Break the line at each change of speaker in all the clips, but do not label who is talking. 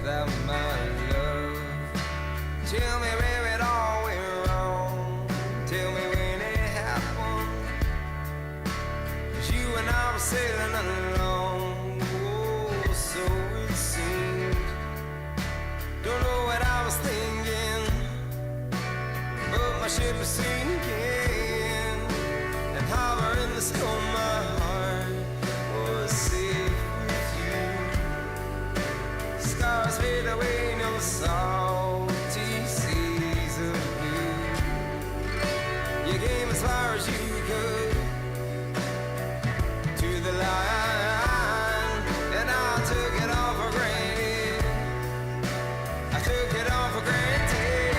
without my love. Tell me where it all went wrong. Tell me when it happened. 'Cause you and I were sailing along. Oh, so it seemed. Don't know what I was thinking, but my ship was sinking. And harbor in the storm, my heart was safe with you. Stars fade away, no salty seas of blue. You came as far as you could to the line, and I took it all for granted. I took it all for granted.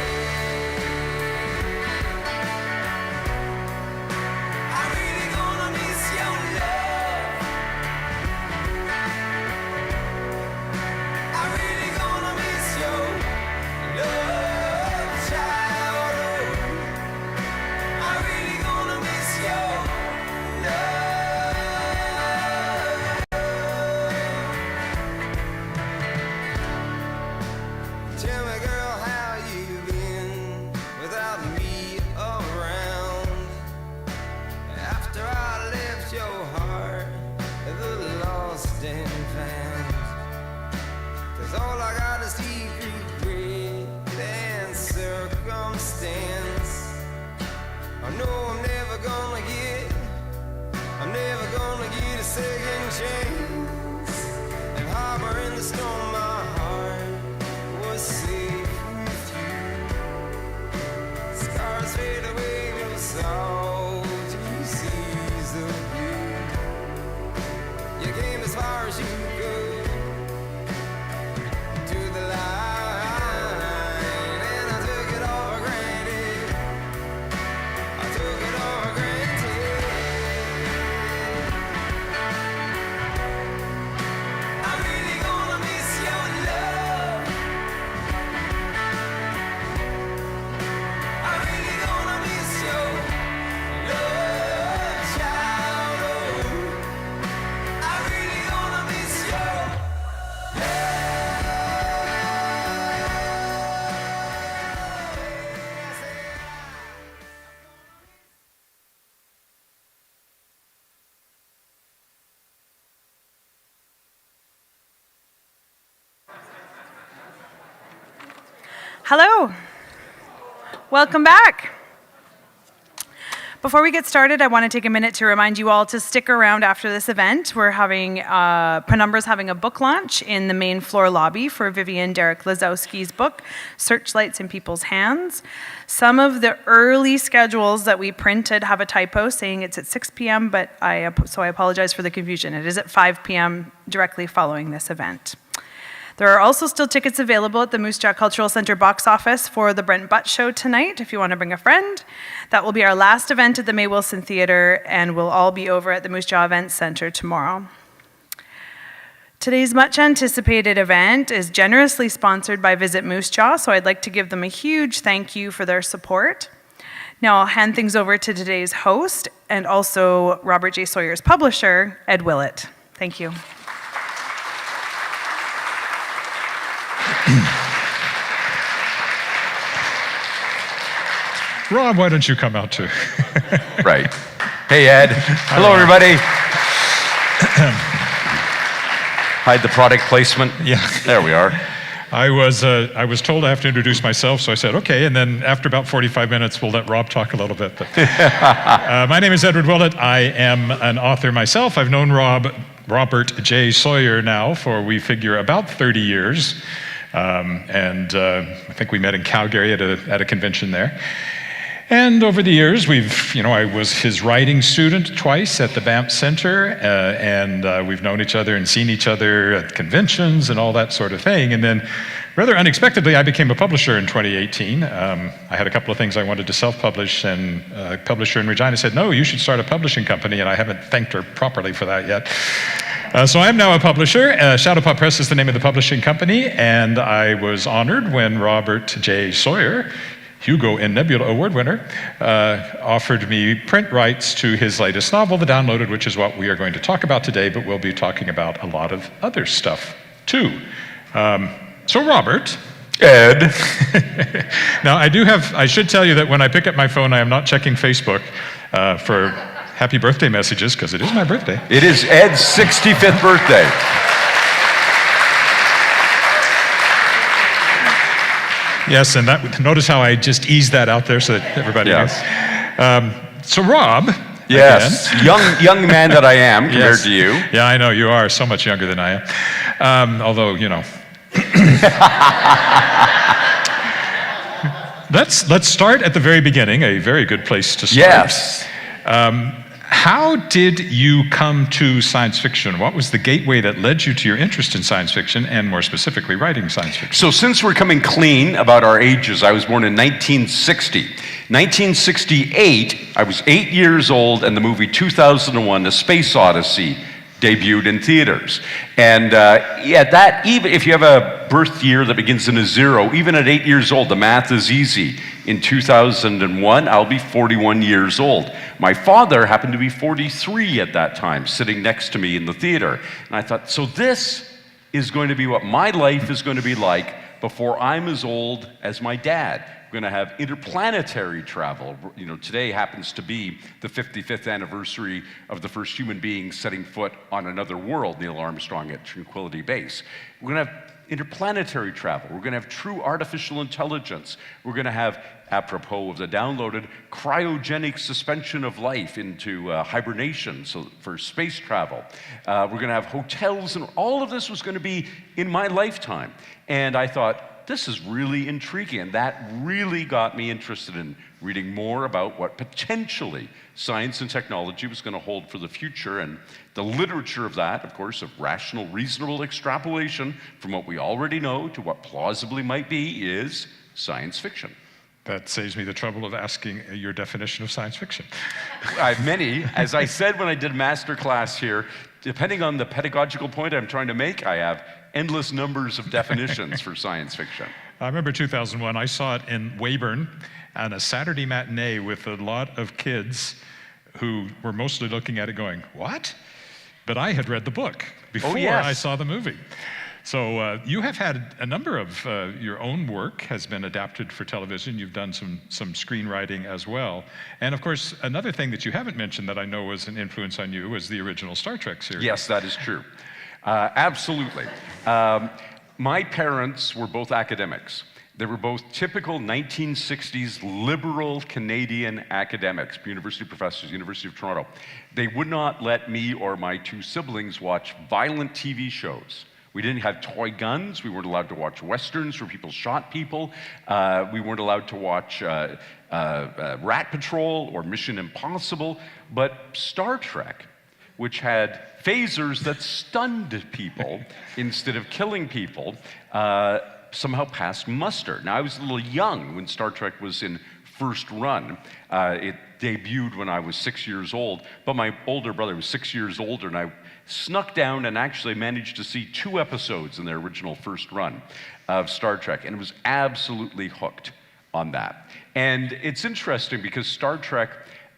I'm really gonna miss your love. I'm really gonna miss your love, child. I'm really gonna miss your love. Tell me, girl, how you been without me around? After I left your heart, the lost and found. 'Cause all I got is deep regret and circumstance. I know I'm never gonna get a second chance. And harbor in the storm, my heart was safe with you. Scars fade away, no salty seas of blue. You came as far as you could to the line, and I took it all for granted. I took it all for granted. I'm really gonna miss your love. I'm really gonna miss your love, child. I'm really gonna miss your
Hello. Welcome back. Before we get started, I want to take a minute to remind you all to stick around after this event. We're having, Penumbra's having a book launch in the main floor lobby for Vivian Derek Lazowski's book, Searchlights in People's Hands. Some of the early schedules that we printed have a typo saying it's at 6 p.m., but so I apologize for the confusion. It is at 5 p.m. directly following this event. There are also still tickets available at the Moose Jaw Cultural Center box office for the Brent Butt Show tonight, if you want to bring a friend. That will be our last event at the May Wilson Theatre, and we'll all be over at the Moose Jaw Events Center tomorrow. Today's much anticipated event is generously sponsored by Visit Moose Jaw, so I'd like to give them a huge thank you for their support. Now I'll hand things over to today's host and also Robert J. Sawyer's publisher, Ed Willett. Thank you.
Rob, why don't you come out too?
Right. Hey, Ed. Hello, everybody. Hide the product placement.
Yeah.
There we are.
I was told I have to introduce myself, so I said, okay, and then after about 45 minutes, we'll let Rob talk a little bit. But, my name is Ed Willett. I am an author myself. I've known Robert J. Sawyer now for, we figure, about 30 years. I think we met in Calgary at a convention there. And over the years, I was his writing student twice at the Banff Center, and we've known each other and seen each other at conventions and all that sort of thing. And then, rather unexpectedly, I became a publisher in 2018. I had a couple of things I wanted to self-publish, and a publisher in Regina said, no, you should start a publishing company, and I haven't thanked her properly for that yet. So I'm now a publisher. Shadowpaw Press is the name of the publishing company, and I was honored when Robert J. Sawyer, Hugo and Nebula Award winner, offered me print rights to his latest novel, The Downloaded, which is what we are going to talk about today, but we'll be talking about a lot of other stuff too. So Robert,
Ed.
now I should tell you that when I pick up my phone, I am not checking Facebook for happy birthday messages, because it is my birthday.
It is Ed's 65th birthday.
Yes, and notice how I just eased that out there so that everybody knows. So Rob.
Yes, young man that I am compared
Yes.
to you.
Yeah, I know, you are so much younger than I am. Although, you know. Let's start at the very beginning, a very good place to start.
Yes.
How did you come to science fiction? What was the gateway that led you to your interest in science fiction, and more specifically, writing science fiction?
So since we're coming clean about our ages, I was born in 1960. 1968, I was 8 years old, and the movie 2001, A Space Odyssey, debuted in theaters. And that, even if you have a birth year that begins in a 0, even at 8 years old, the math is easy. In 2001, I'll be 41 years old. My father happened to be 43 at that time, sitting next to me in the theater. And I thought, so this is going to be what my life is going to be like before I'm as old as my dad. We're going to have interplanetary travel. You know, today happens to be the 55th anniversary of the first human being setting foot on another world, Neil Armstrong at Tranquility Base. We're going to have interplanetary travel. We're going to have true artificial intelligence. We're going to have, apropos of the downloaded, cryogenic suspension of life into hibernation, so for space travel. We're going to have hotels, and all of this was going to be in my lifetime. And I thought, this is really intriguing, and that really got me interested in reading more about what potentially science and technology was going to hold for the future, and the literature of that, of course, of rational, reasonable extrapolation from what we already know to what plausibly might be, is science fiction.
That saves me the trouble of asking your definition of science fiction.
I have many. As I said when I did master class here, depending on the pedagogical point I'm trying to make, I have endless numbers of definitions for science fiction.
I remember 2001, I saw it in Weyburn on a Saturday matinee with a lot of kids who were mostly looking at it going, what? But I had read the book before I saw the movie. So you have had a number of your own work has been adapted for television. You've done some screenwriting as well. And of course, another thing that you haven't mentioned that I know was an influence on you was the original Star Trek series.
Yes, that is true. Absolutely. My parents were both academics. They were both typical 1960s liberal Canadian academics, university professors, University of Toronto. They would not let me or my two siblings watch violent TV shows. We didn't have toy guns. We weren't allowed to watch westerns where people shot people. We weren't allowed to watch Rat Patrol or Mission Impossible. But Star Trek, which had phasers that stunned people instead of killing people, somehow passed muster. Now, I was a little young when Star Trek was in first run. It debuted when I was 6 years old, but my older brother was 6 years older, and I snuck down and actually managed to see 2 episodes in their original first run of Star Trek, and was absolutely hooked on that. And it's interesting because Star Trek,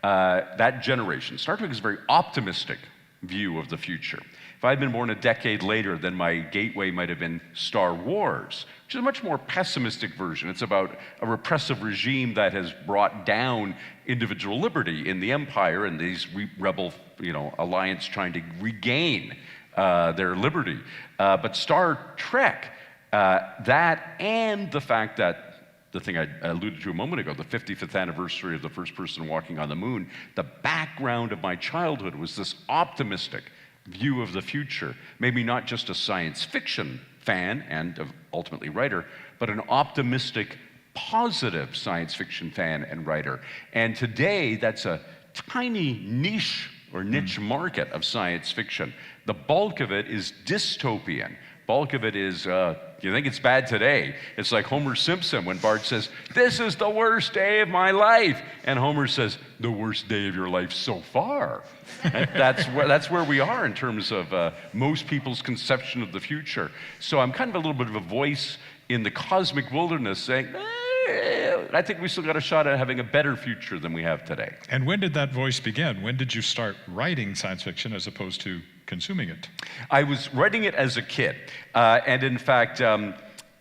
that generation, Star Trek is a very optimistic view of the future. If I had been born a decade later, then my gateway might have been Star Wars, which is a much more pessimistic version. It's about a repressive regime that has brought down individual liberty in the Empire and these rebel, alliance trying to regain their liberty. But Star Trek, that and the fact that the thing I alluded to a moment ago, the 55th anniversary of the first person walking on the moon, the background of my childhood was this optimistic view of the future, made me not just a science fiction fan and ultimately writer, but an optimistic, positive science fiction fan and writer. And today, that's a tiny niche market of science fiction. The bulk of it is dystopian. Bulk of it is, you think it's bad today. It's like Homer Simpson when Bart says, "This is the worst day of my life." And Homer says, "The worst day of your life so far." And that's where we are in terms of most people's conception of the future. So I'm kind of a little bit of a voice in the cosmic wilderness saying, I think we still got a shot at having a better future than we have today.
And when did that voice begin? When did you start writing science fiction as opposed to consuming it?
I was writing it as a kid. And in fact,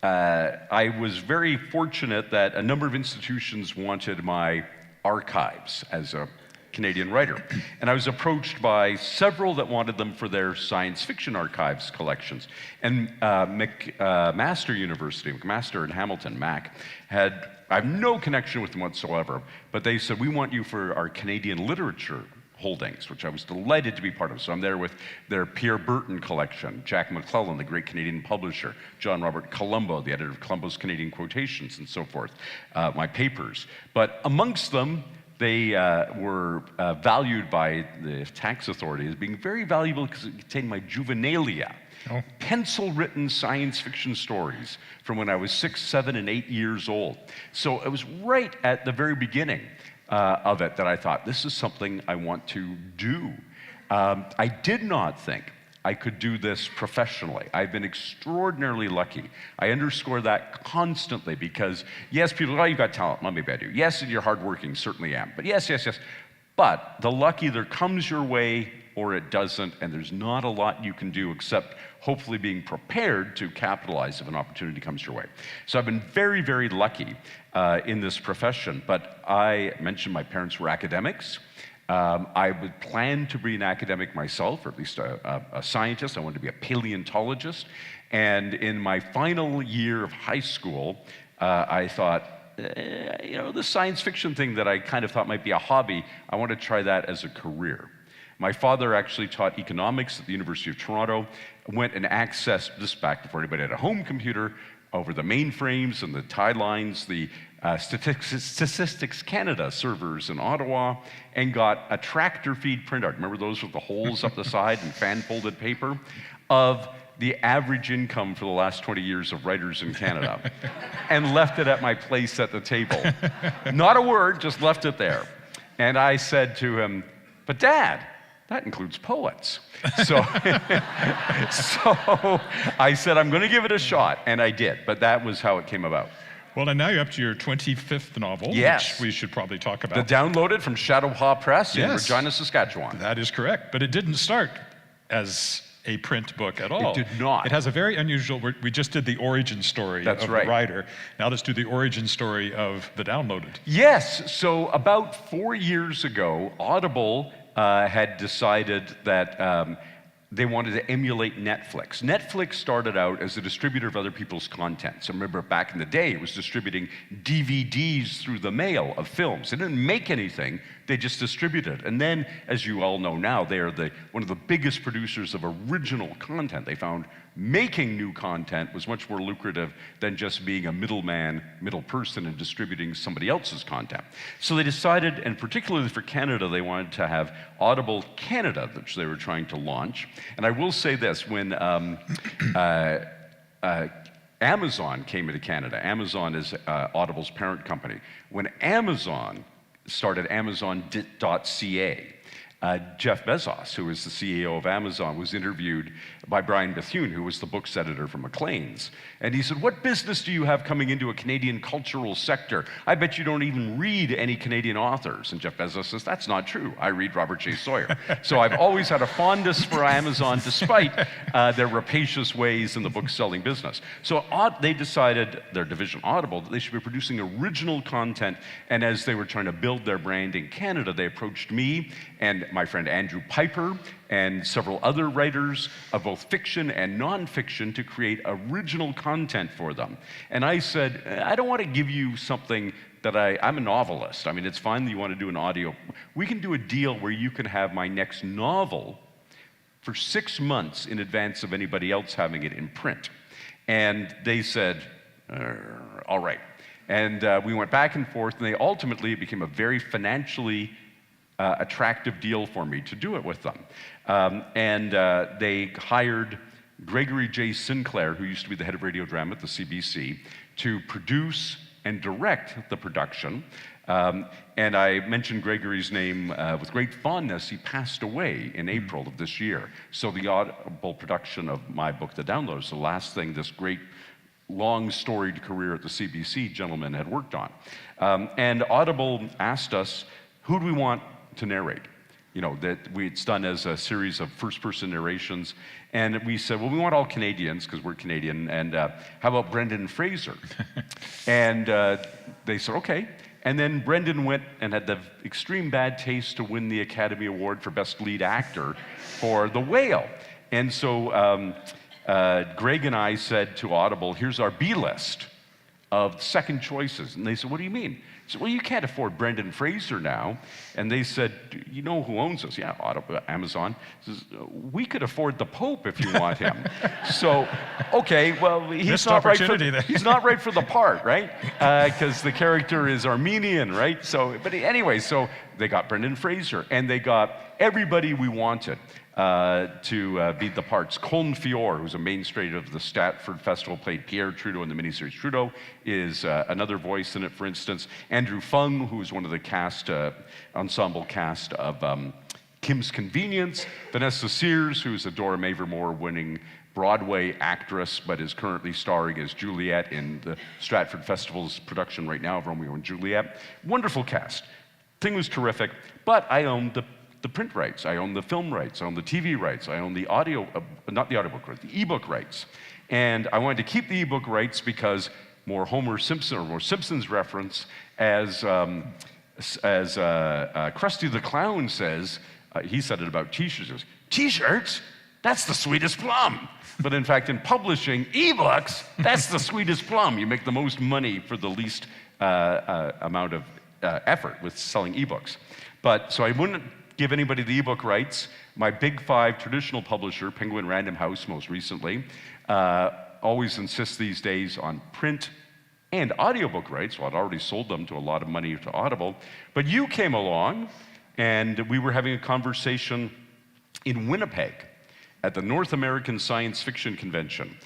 I was very fortunate that a number of institutions wanted my archives as a Canadian writer. And I was approached by several that wanted them for their science fiction archives collections. And McMaster University, McMaster in Hamilton, Mac, I have no connection with them whatsoever, but they said, we want you for our Canadian literature holdings, which I was delighted to be part of. So I'm there with their Pierre Burton collection, Jack McClellan, the great Canadian publisher, John Robert Colombo, the editor of Colombo's Canadian Quotations, and so forth, my papers. But amongst them, they were valued by the tax authority as being very valuable because it contained my juvenilia, pencil-written science fiction stories from when I was 6, 7, and 8 years old. So it was right at the very beginning of it that I thought, this is something I want to do. I did not think I could do this professionally. I've been extraordinarily lucky. I underscore that constantly because, yes, people go, oh, you've got talent. Well, maybe I do. Yes, you're hardworking, certainly am. But yes. But the luck either comes your way or it doesn't, and there's not a lot you can do except hopefully being prepared to capitalize if an opportunity comes your way. So I've been very, very lucky in this profession. But I mentioned my parents were academics. I would plan to be an academic myself, or at least a scientist. I wanted to be a paleontologist. And in my final year of high school, I thought, the science fiction thing that I kind of thought might be a hobby, I want to try that as a career. My father actually taught economics at the University of Toronto, went and accessed, this back before anybody had a home computer, over the mainframes and the tie lines, the Statistics Canada servers in Ottawa, and got a tractor feed printout. Remember those with the holes up the side and fan-folded paper? Of the average income for the last 20 years of writers in Canada, and left it at my place at the table. Not a word, just left it there. And I said to him, but Dad, that includes poets. So I said, I'm going to give it a shot, and I did. But that was how it came about.
Well, and now you're up to your 25th novel,
yes,
which we should probably talk about.
The Downloaded from Shadow Paw Press in Regina, Saskatchewan.
That is correct, but it didn't start as a print book at all.
It did not.
It has a very unusual, we just did the origin story of the writer. Now let's do the origin story of The Downloaded.
Yes, so about 4 years ago, Audible had decided that they wanted to emulate Netflix. Netflix started out as a distributor of other people's content. So remember back in the day, it was distributing DVDs through the mail of films. They didn't make anything, they just distributed. And then, as you all know now, they are one of the biggest producers of original content. They found making new content was much more lucrative than just being a middle person and distributing somebody else's content. So they decided, and particularly for Canada, they wanted to have Audible Canada, which they were trying to launch. And I will say this, when Amazon came into Canada, Amazon is Audible's parent company. When Amazon started Amazon.ca, Jeff Bezos, who is the CEO of Amazon, was interviewed by Brian Bethune, who was the books editor from Acclaimed. And he said, what business do you have coming into a Canadian cultural sector? I bet you don't even read any Canadian authors. And Jeff Bezos says, that's not true. I read Robert J. Sawyer. So I've always had a fondness for Amazon, despite their rapacious ways in the book-selling business. So they decided, their division Audible, that they should be producing original content. And as they were trying to build their brand in Canada, they approached me and my friend Andrew Piper and several other writers of both fiction and nonfiction to create original content for them. And I said, I don't want to give you something that I'm a novelist. I mean, it's fine that you want to do an audio. We can do a deal where you can have my next novel for 6 months in advance of anybody else having it in print. And they said, all right. And we went back and forth, and ultimately it became a very financially attractive deal for me to do it with them. They hired Gregory J. Sinclair, who used to be the head of radio drama at the CBC, to produce and direct the production. And I mentioned Gregory's name with great fondness. He passed away in April of this year. So the Audible production of my book, The Download, is the last thing this great long storied career at the CBC gentleman had worked on. And Audible asked us, who do we want to narrate? you know, that it's done as a series of first-person narrations. And we said, well, we want all Canadians, because we're Canadian, and how about Brendan Fraser? And they said, okay. And then Brendan went and had the extreme bad taste to win the Academy Award for Best Lead Actor for The Whale. And so Greg and I said to Audible, here's our B list of second choices. And they said, what do you mean? I said, well, you can't afford Brendan Fraser now. And they said, you know who owns us? Yeah, Audible, Amazon. Says, we could afford the Pope if you want him. So, okay, well, he's not right for the part, right? Because the character is Armenian, right? So, but anyway, so they got Brendan Fraser, and they got everybody we wanted to be the parts. Colin Fior, who's a mainstay of the Stratford Festival, played Pierre Trudeau in the miniseries Trudeau, is another voice in it, for instance. Andrew Fung, who is one of the ensemble cast of Kim's Convenience. Vanessa Sears, who's a Dora Mavermore-winning Broadway actress, but is currently starring as Juliet in the Stratford Festival's production right now of Romeo and Juliet. Wonderful cast. Thing was terrific, but I owned the print rights, I own the film rights, I own the TV rights, I own the audio, not the audiobook rights, the ebook rights. And I wanted to keep the ebook rights because more Homer Simpson or more Simpsons reference, as Krusty the Clown says, he said it about t-shirts, he goes, t-shirts? That's the sweetest plum. But in fact, in publishing ebooks, that's the sweetest plum. You make the most money for the least amount of effort with selling ebooks. But so I wouldn't give anybody the ebook rights. My Big Five traditional publisher, Penguin Random House most recently, always insists these days on print and audiobook rights. Well, I'd already sold them to a lot of money to Audible. But you came along, and we were having a conversation in Winnipeg at the North American Science Fiction Convention,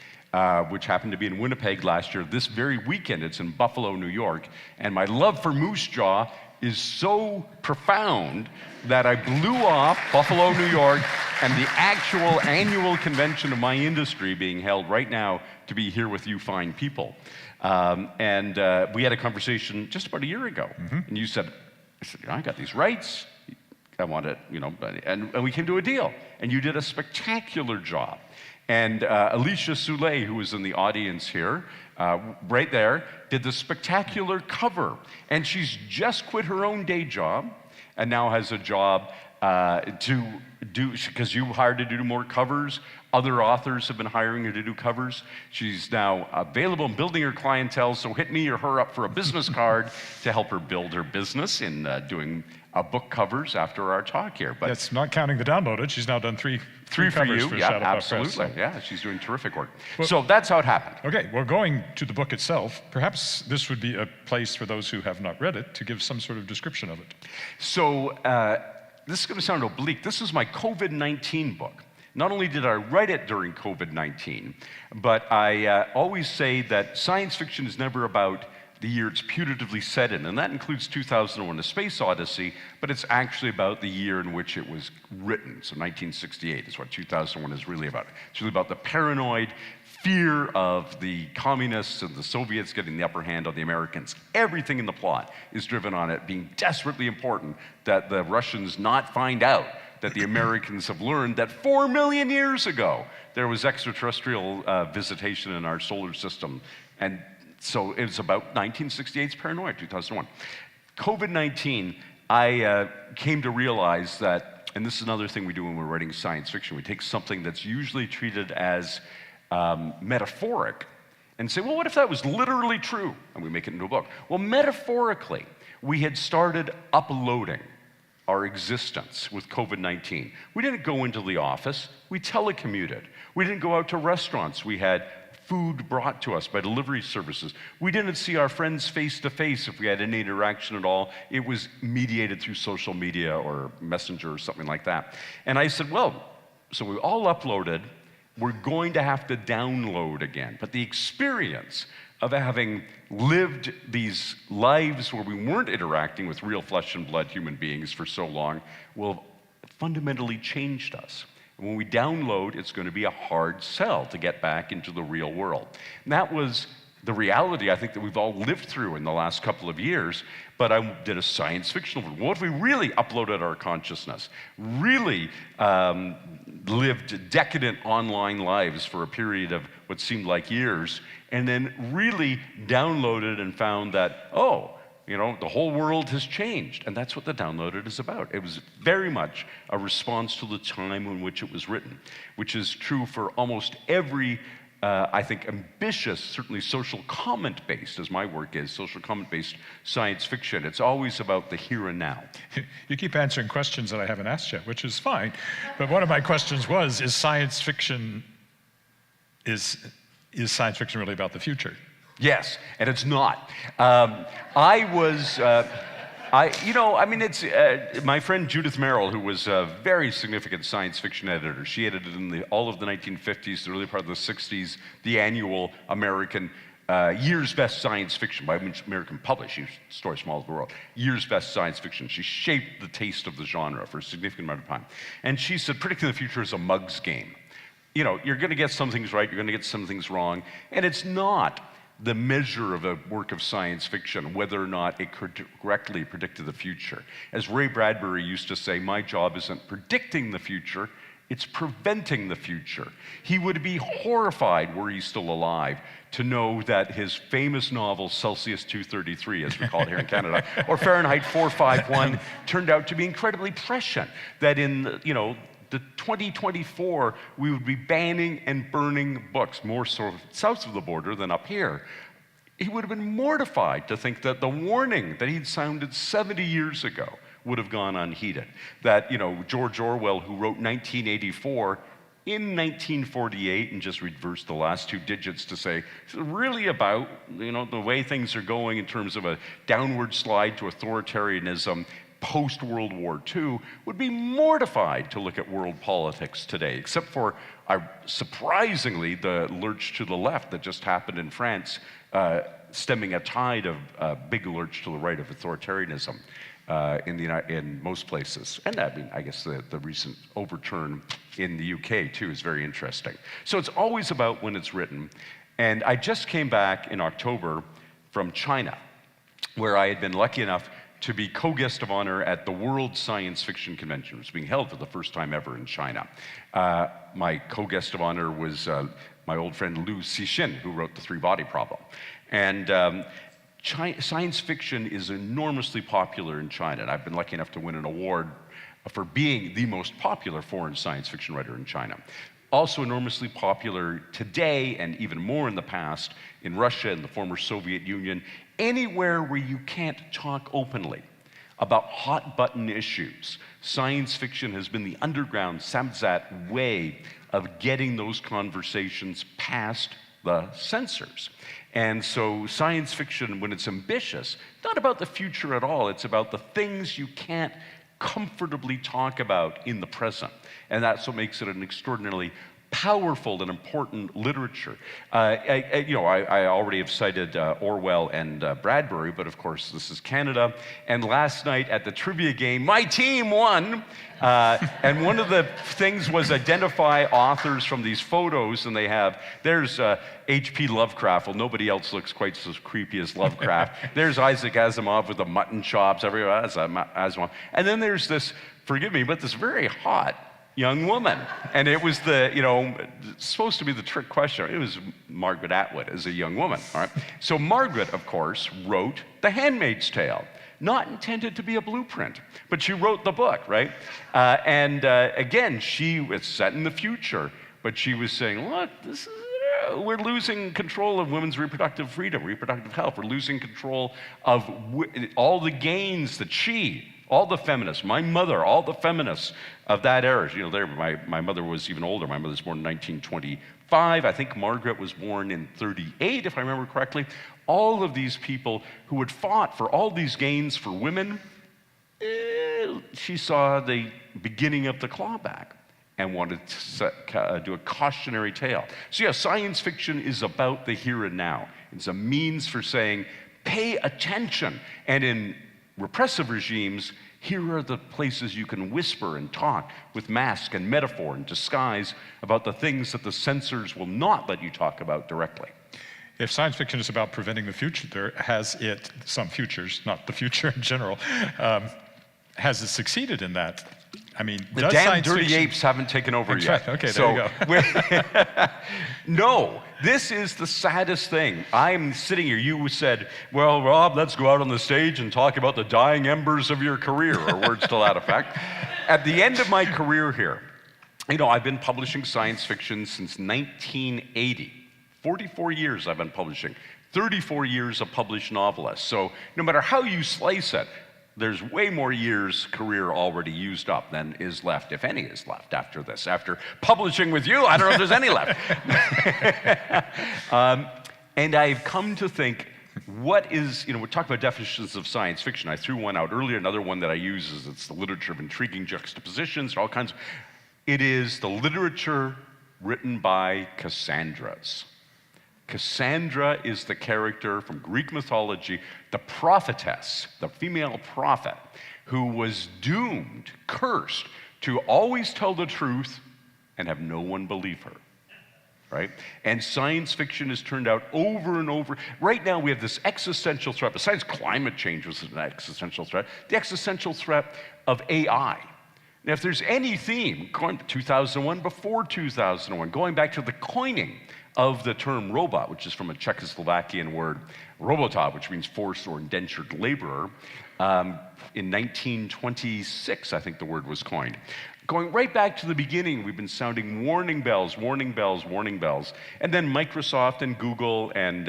which happened to be in Winnipeg last year. This very weekend, it's in Buffalo, New York. And my love for Moose Jaw is so profound that I blew off Buffalo, New York, and the actual annual convention of my industry being held right now to be here with you fine people. And we had a conversation just about a year ago. And you said, I got these rights. I want it, you know, and we came to a deal. And you did a spectacular job. And Alicia Soulé, who was in the audience here, right there, did the spectacular cover. And she's just quit her own day job and now has a job to do, because you hired her to do more covers. Other authors have been hiring her to do covers. She's now available and building her clientele, so hit me or her up for a business card to help her build her business in doing book covers after our talk here.
But that's not counting the downloaded. She's now done three
for
covers
you.
for
Yeah,
Shadowpaw
absolutely.
Press, so.
Yeah, she's doing terrific work.
Well,
so that's how it happened.
Okay, well, going to the book itself, perhaps this would be a place for those who have not read it to give some sort of description of it.
So this is going to sound oblique. This is my COVID-19 book. Not only did I write it during COVID-19, but I always say that science fiction is never about the year it's putatively set in, and that includes 2001: A Space Odyssey, but it's actually about the year in which it was written. So 1968 is what 2001 is really about. It's really about the paranoid fear of the communists and the Soviets getting the upper hand on the Americans. Everything in the plot is driven on it being desperately important that the Russians not find out that the Americans have learned that 4 million years ago there was extraterrestrial visitation in our solar system. And so it was about 1968's paranoia, 2001. COVID-19, I came to realize that, and this is another thing we do when we're writing science fiction, we take something that's usually treated as metaphoric and say, well, what if that was literally true? And we make it into a book. Well, metaphorically, we had started uploading our existence with COVID-19. We didn't go into the office, we telecommuted. We didn't go out to restaurants, we had food brought to us by delivery services. We didn't see our friends face to face if we had any interaction at all. It was mediated through social media or Messenger or something like that. And I said, well, so we all uploaded, we're going to have to download again. But the experience of having lived these lives where we weren't interacting with real flesh and blood human beings for so long will have fundamentally changed us. And when we download, it's going to be a hard sell to get back into the real world. And that was the reality I think that we've all lived through in the last couple of years, but I did a science fiction one. What if we really uploaded our consciousness, really lived decadent online lives for a period of what seemed like years, and then really downloaded and found that, oh, you know, the whole world has changed. And that's what the Downloaded is about. It was very much a response to the time in which it was written, which is true for almost every I think ambitious, certainly social comment-based, as my work is, social comment-based science fiction. It's always about the here and now.
You keep answering questions that I haven't asked yet, which is fine. But one of my questions was, is science fiction really about the future?
Yes, and it's not. My friend Judith Merrill, who was a very significant science fiction editor, she edited in all of the 1950s, the early part of the 60s, the annual American Year's Best Science Fiction by American Publishing, Story Small as the World, Year's Best Science Fiction. She shaped the taste of the genre for a significant amount of time. And she said, predicting the future is a mug's game. You know, you're gonna get some things right, you're gonna get some things wrong, and it's not the measure of a work of science fiction, whether or not it correctly predicted the future. As Ray Bradbury used to say, my job isn't predicting the future, it's preventing the future. He would be horrified, were he still alive, to know that his famous novel, Celsius 233, as we call it here in Canada, or Fahrenheit 451, turned out to be incredibly prescient. That in, the 2024, we would be banning and burning books, more so south of the border than up here. He would have been mortified to think that the warning that he'd sounded 70 years ago would have gone unheeded. That, George Orwell, who wrote 1984, in 1948, and just reversed the last two digits to say, it's really about, the way things are going in terms of a downward slide to authoritarianism, post-World War II, would be mortified to look at world politics today, except for, surprisingly, the lurch to the left that just happened in France, stemming a tide of big lurch to the right of authoritarianism in most places. And I guess the recent overturn in the UK, too, is very interesting. So it's always about when it's written. And I just came back in October from China, where I had been lucky enough to be co-guest of honor at the World Science Fiction Convention, which was being held for the first time ever in China. My co-guest of honor was my old friend Liu Cixin, who wrote The Three-Body Problem. And science fiction is enormously popular in China, and I've been lucky enough to win an award for being the most popular foreign science fiction writer in China. Also enormously popular today, and even more in the past, in Russia and the former Soviet Union, anywhere where you can't talk openly about hot-button issues. Science fiction has been the underground samizdat way of getting those conversations past the censors. And so science fiction, when it's ambitious, not about the future at all, it's about the things you can't comfortably talk about in the present. And that's what makes it an extraordinarily powerful and important literature. I already have cited Orwell and Bradbury, but of course this is Canada. And last night at the trivia game, my team won. And one of the things was identify authors from these photos, and there's H.P. Lovecraft. Well, nobody else looks quite so creepy as Lovecraft. There's Isaac Asimov with the mutton chops, everywhere, Asimov. And then there's this, forgive me, but this very hot young woman. And it was supposed to be the trick question. It was Margaret Atwood as a young woman, all right? So Margaret, of course, wrote The Handmaid's Tale. Not intended to be a blueprint, but she wrote the book, right? Again, she was set in the future, but she was saying, look, we're losing control of women's reproductive freedom, reproductive health. We're losing control of all the gains that all the feminists, my mother, all the feminists of that era, my mother was even older. My mother was born in 1925. I think Margaret was born in 38, if I remember correctly. All of these people who had fought for all these gains for women, she saw the beginning of the clawback and wanted to do a cautionary tale. So yeah, science fiction is about the here and now. It's a means for saying, pay attention. And in repressive regimes, here are the places you can whisper and talk with mask and metaphor and disguise about the things that the censors will not let you talk about directly.
if science fiction is about preventing the future, has it, some futures, not the future in general, has it succeeded in that? I mean,
The
does
damn
science
dirty
fiction...
apes haven't taken over yet.
Okay, there you
go. No, this is the saddest thing. I'm sitting here, you said, well, Rob, let's go out on the stage and talk about the dying embers of your career, or words to that effect. At the end of my career here, you know, I've been publishing science fiction since 1980. 44 years I've been publishing. 34 years a published novelist. So no matter how you slice it, there's way more years career already used up than is left, if any is left after this. After publishing with you, I don't know if there's any left. And I've come to think, what is, you know, we talk about definitions of science fiction. I threw one out earlier. Another one that I use is it's the literature of intriguing juxtapositions, all kinds. It is the literature written by Cassandras. Cassandra is the character from Greek mythology, the prophetess, the female prophet, who was doomed, cursed, to always tell the truth and have no one believe her, right? And science fiction has turned out over and over. Right now we have this existential threat. Besides climate change was an existential threat, the existential threat of AI. Now, if there's any theme, going to 2001, before 2001, going back to the coining of the term robot, which is from a Czechoslovakian word, robota, which means forced or indentured laborer. In 1926, I think the word was coined. Going right back to the beginning, we've been sounding warning bells, warning bells, warning bells. And then Microsoft and Google and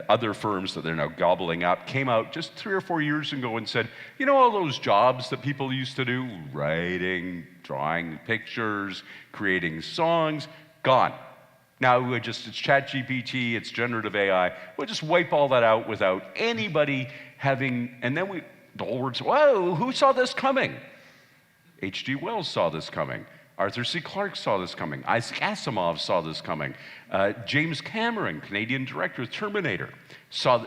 other firms that they're now gobbling up came out just 3 or 4 years ago and said, you know, all those jobs that people used to do, writing, drawing pictures, creating songs, gone. Now it's ChatGPT, it's generative AI. We'll just wipe all that out without anybody having, and then the whole world said, whoa, who saw this coming? H.G. Wells saw this coming. Arthur C. Clarke saw this coming. Isaac Asimov saw this coming. James Cameron, Canadian director of Terminator,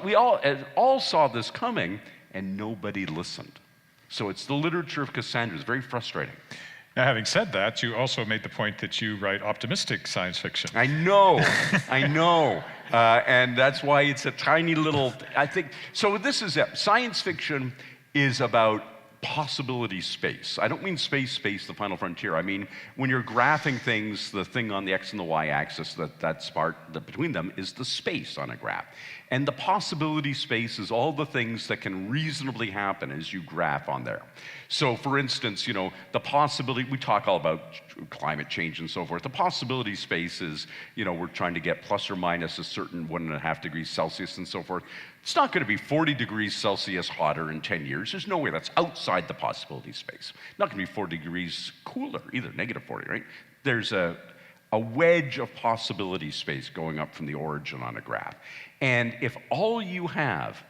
we all saw this coming, and nobody listened. So it's the literature of Cassandra. It's very frustrating.
Now, having said that, you also made the point that you write optimistic science fiction.
I know, I know. And that's why it's a tiny little, I think, so this is it. Science fiction is about possibility space. I don't mean space, the final frontier. I mean, when you're graphing things, the thing on the X and the Y axis, that's part between them is the space on a graph. And the possibility space is all the things that can reasonably happen as you graph on there. So for instance, you know, the possibility, we talk all about climate change and so forth. The possibility space is, you know, we're trying to get plus or minus a certain 1.5 degrees Celsius and so forth. It's not going to be 40 degrees Celsius hotter in 10 years. There's no way. That's outside the possibility space. Not going to be 40 degrees cooler either, negative 40, right? There's a wedge of possibility space going up from the origin on a graph. And if all you have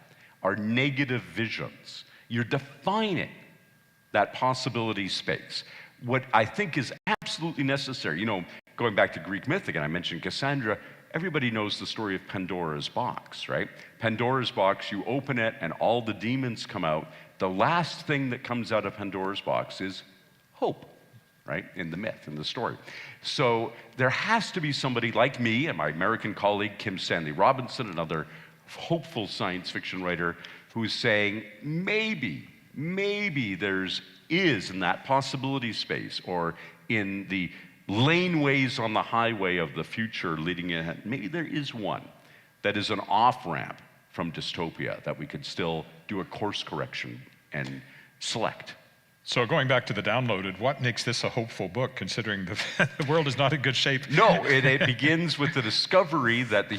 are negative visions, you're defining that possibility space. What I think is absolutely necessary, you know, going back to Greek myth again, I mentioned Cassandra. Everybody knows the story of Pandora's box, right? Pandora's box, you open it and all the demons come out. The last thing that comes out of Pandora's box is hope, right? In the myth, in the story. So there has to be somebody like me and my American colleague, Kim Stanley Robinson, another hopeful science fiction writer, who's saying maybe is in that possibility space or in the laneways on the highway of the future leading ahead, maybe there is one that is an off-ramp from dystopia that we could still do a course correction and select.
So going back to the downloaded, what makes this a hopeful book, considering the world is not in good shape?
No, it begins with the discovery that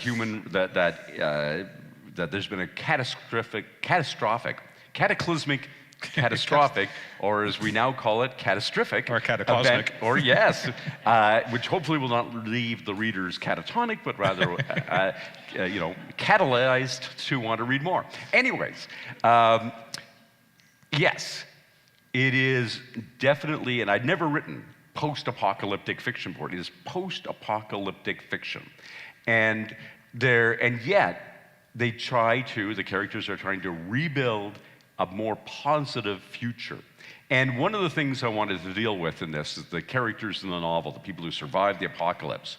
that there's been a cataclysmic, or as we now call it, catastrophic,
or cataclysmic,
event, or yes, which hopefully will not leave the readers catatonic, but rather, you know, catalyzed to want to read more. Anyways, yes. It is definitely, and I'd never written post-apocalyptic fiction before. It is post-apocalyptic fiction. And yet, the characters are trying to rebuild a more positive future. And one of the things I wanted to deal with in this is the characters in the novel, the people who survived the apocalypse.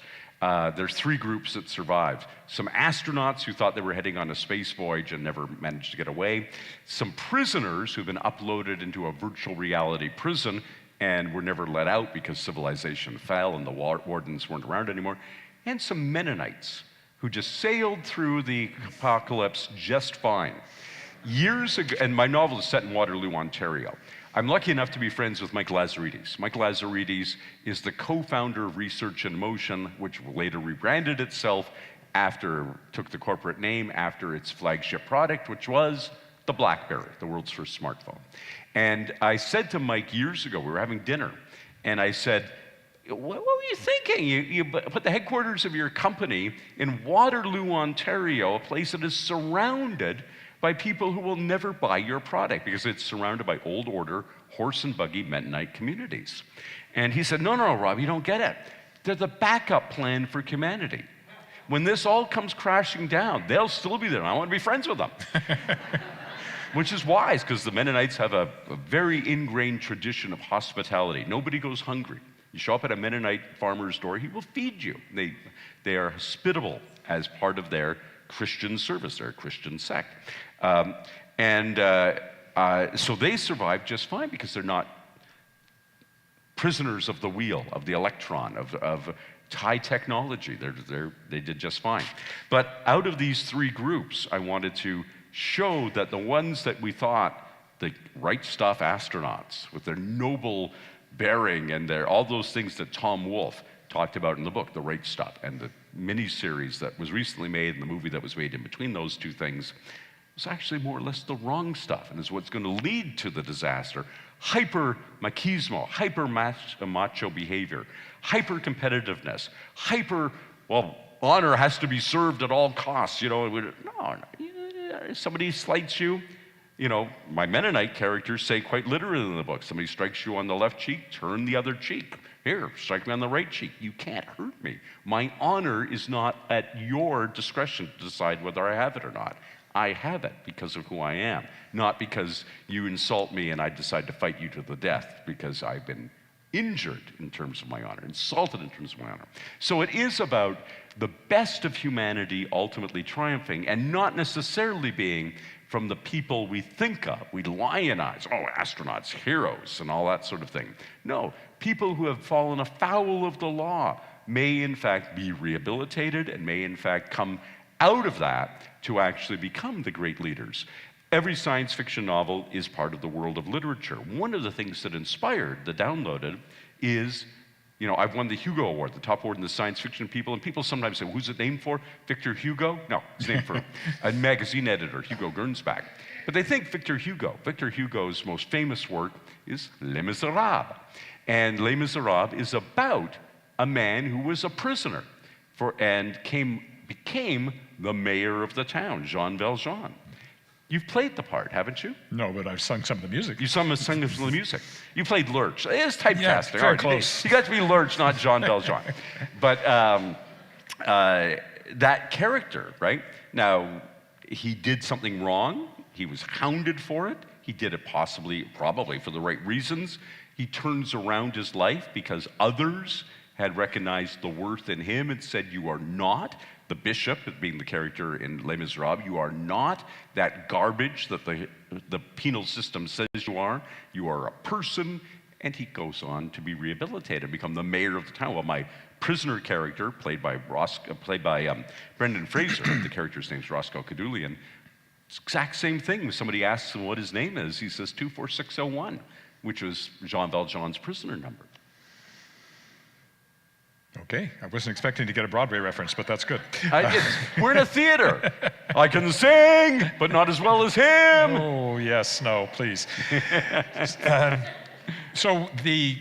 There's 3 groups that survived. Some astronauts who thought they were heading on a space voyage and never managed to get away. Some prisoners who've been uploaded into a virtual reality prison and were never let out because civilization fell and the wardens weren't around anymore. And some Mennonites who just sailed through the apocalypse just fine. Years ago, and my novel is set in Waterloo, Ontario. I'm lucky enough to be friends with Mike Lazaridis. Mike Lazaridis is the co-founder of Research in Motion, which later rebranded itself took the corporate name after its flagship product, which was the BlackBerry, the world's first smartphone. And I said to Mike years ago, we were having dinner, and I said, what were you thinking? You put the headquarters of your company in Waterloo, Ontario, a place that is surrounded by people who will never buy your product because it's surrounded by old order, horse and buggy Mennonite communities. And he said, no, Rob, you don't get it. They're the backup plan for humanity. When this all comes crashing down, they'll still be there. And I want to be friends with them. Which is wise, because the Mennonites have a very ingrained tradition of hospitality. Nobody goes hungry. You show up at a Mennonite farmer's door, he will feed you. They are hospitable as part of their Christian service, their Christian sect. So they survive just fine because they're not prisoners of the wheel, of the electron, of high technology. They did just fine. But out of these 3 groups, I wanted to show that the ones that we thought, the right stuff astronauts, with their noble bearing and all those things that Tom Wolfe talked about in the book, The Right Stuff, and the miniseries that was recently made and the movie that was made in between those 2 things, was actually more or less the wrong stuff, and is what's going to lead to the disaster. Hyper-machismo, hyper-macho behavior, hyper-competitiveness, honor has to be served at all costs. No, somebody slights you. My Mennonite characters say quite literally in the book, somebody strikes you on the left cheek, turn the other cheek. Here, strike me on the right cheek. You can't hurt me. My honor is not at your discretion to decide whether I have it or not. I have it because of who I am, not because you insult me and I decide to fight you to the death because I've been injured in terms of my honor, insulted in terms of my honor. So it is about the best of humanity ultimately triumphing and not necessarily being from the people we think of. We lionize, astronauts, heroes, and all that sort of thing. No, people who have fallen afoul of the law may in fact be rehabilitated and may in fact come out of that to actually become the great leaders. Every science fiction novel is part of the world of literature. One of the things that inspired the Downloaded is, I've won the Hugo Award, the top award in the science fiction people, and people sometimes say, who's it named for? Victor Hugo? No, it's named for a magazine editor, Hugo Gernsback. But they think Victor Hugo. Victor Hugo's most famous work is Les Miserables. And Les Miserables is about a man who was a prisoner and became the mayor of the town, Jean Valjean. You've played the part, haven't you?
No, but I've sung some of the music.
You sung some of the music. You played Lurch. It is typecasting.
Yeah, very close.
You got to be Lurch, not Jean Valjean. But that character, right? Now, he did something wrong. He was hounded for it. He did it probably for the right reasons. He turns around his life because others had recognized the worth in him and said, you are not the bishop, being the character in Les Miserables, you are not that garbage that the penal system says you are. You are a person, and he goes on to be rehabilitated, become the mayor of the town. Well, my prisoner character, played by Brendan Fraser, the character's name is Roscoe Cadulian, it's the exact same thing. When somebody asks him what his name is, he says 24601, which was Jean Valjean's prisoner number.
Okay, I wasn't expecting to get a Broadway reference, but that's good.
We're in a theater. I can sing, but not as well as him.
Oh, yes, no, please. So the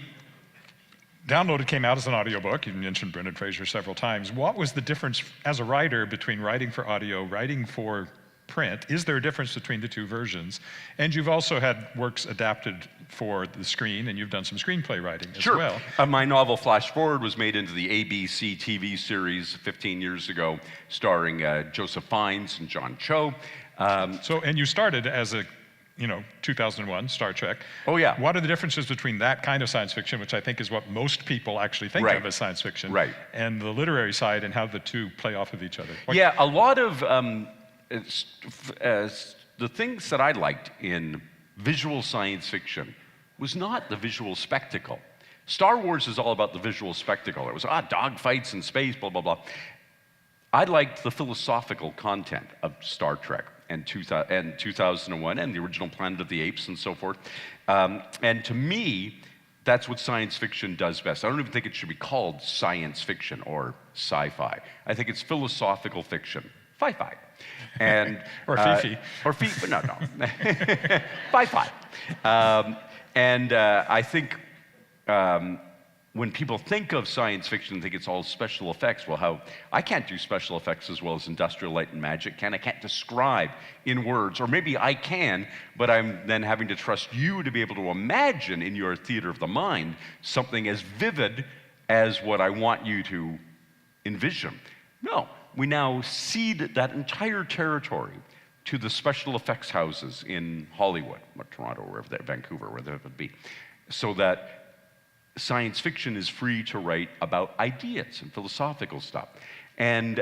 Downloaded came out as an audiobook. You mentioned Brendan Fraser several times. What was the difference as a writer between writing for audio, writing for print? Is there a difference between the 2 versions? And you've also had works adapted for the screen, and you've done some screenplay writing as well.
My novel Flash Forward was made into the ABC TV series 15 years ago, starring Joseph Fiennes and John Cho.
And you started as a 2001, Star Trek.
Oh, yeah.
What are the differences between that kind of science fiction, which I think is what most people actually think
Right.
of as science fiction,
Right.
and the literary side, and how the two play off of each other?
Yeah, a lot of the things that I liked in visual science fiction was not the visual spectacle. Star Wars is all about the visual spectacle. It was dogfights in space, blah, blah, blah. I liked the philosophical content of Star Trek and 2001 and the original Planet of the Apes and so forth. And to me, that's what science fiction does best. I don't even think it should be called science fiction or sci-fi. I think it's philosophical fiction. Fi-fi. And,
Or Fifi.
Or Fifi, no. Fi-fi. I think when people think of science fiction, think it's all special effects. Well, I can't do special effects as well as Industrial Light and Magic can. I can't describe in words, or maybe I can, but I'm then having to trust you to be able to imagine in your theater of the mind something as vivid as what I want you to envision. No, we now cede that entire territory to the special effects houses in Hollywood, or Toronto, or wherever Vancouver, wherever it would be, so that science fiction is free to write about ideas and philosophical stuff. And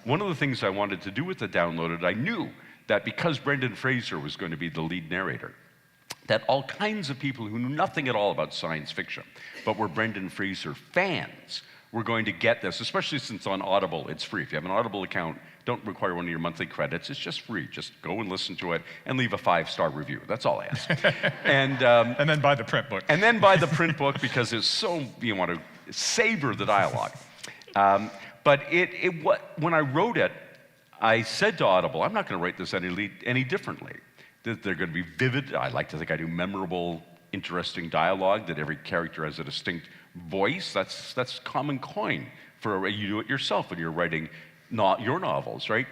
one of the things I wanted to do with the Downloaded, I knew that because Brendan Fraser was going to be the lead narrator, that all kinds of people who knew nothing at all about science fiction, but were Brendan Fraser fans, were going to get this, especially since on Audible, it's free. If you have an Audible account, don't require one of your monthly credits. It's just free. Just go and listen to it and leave a 5-star review. That's all I ask. And
then buy the print book.
And then buy the print book because it's so, you want to savor the dialogue. But when I wrote it, I said to Audible, I'm not going to write this any differently. They're going to be vivid. I like to think I do memorable, interesting dialogue, that every character has a distinct voice. That's common coin for you do it yourself when you're writing your novels, right?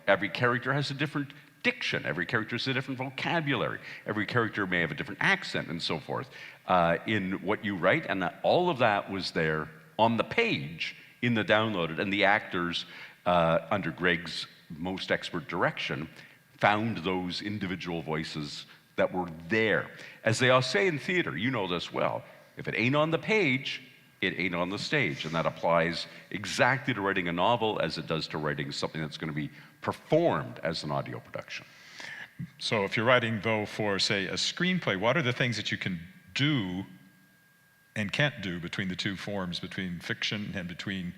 Every character has a different diction. Every character has a different vocabulary. Every character may have a different accent and so forth in what you write. And all of that was there on the page in the Downloaded. And the actors, under Greg's most expert direction, found those individual voices that were there. As they all say in theater, you know this well, if it ain't on the page, it ain't on the stage. And that applies exactly to writing a novel as it does to writing something that's going to be performed as an audio production.
So if you're writing, though, for, say, a screenplay, what are the things that you can do and can't do between the two forms, between fiction and between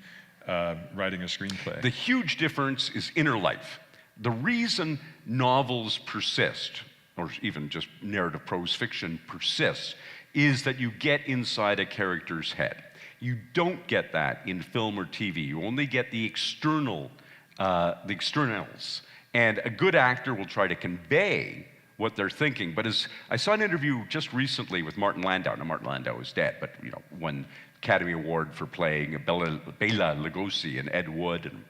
writing a screenplay?
The huge difference is inner life. The reason novels persist, or even just narrative prose fiction persists, is that you get inside a character's head. You don't get that in film or TV. You only get the externals. And a good actor will try to convey what they're thinking. But as I saw an interview just recently with Martin Landau. Now, Martin Landau is dead, but won Academy Award for playing Bela Lugosi and Ed Wood, and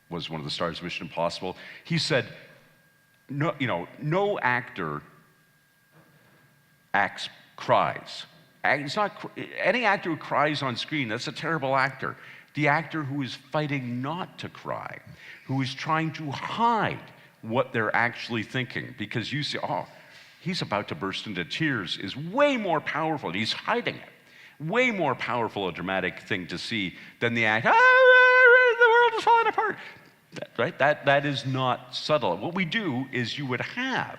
was one of the stars of Mission Impossible. He said, no actor cries. It's not any actor who cries on screen. That's a terrible actor. The actor who is fighting not to cry, who is trying to hide what they're actually thinking, because you see, he's about to burst into tears, is way more powerful. He's hiding it. Way more powerful a dramatic thing to see than the act. The world is falling apart. Right? That is not subtle. What we do is you would have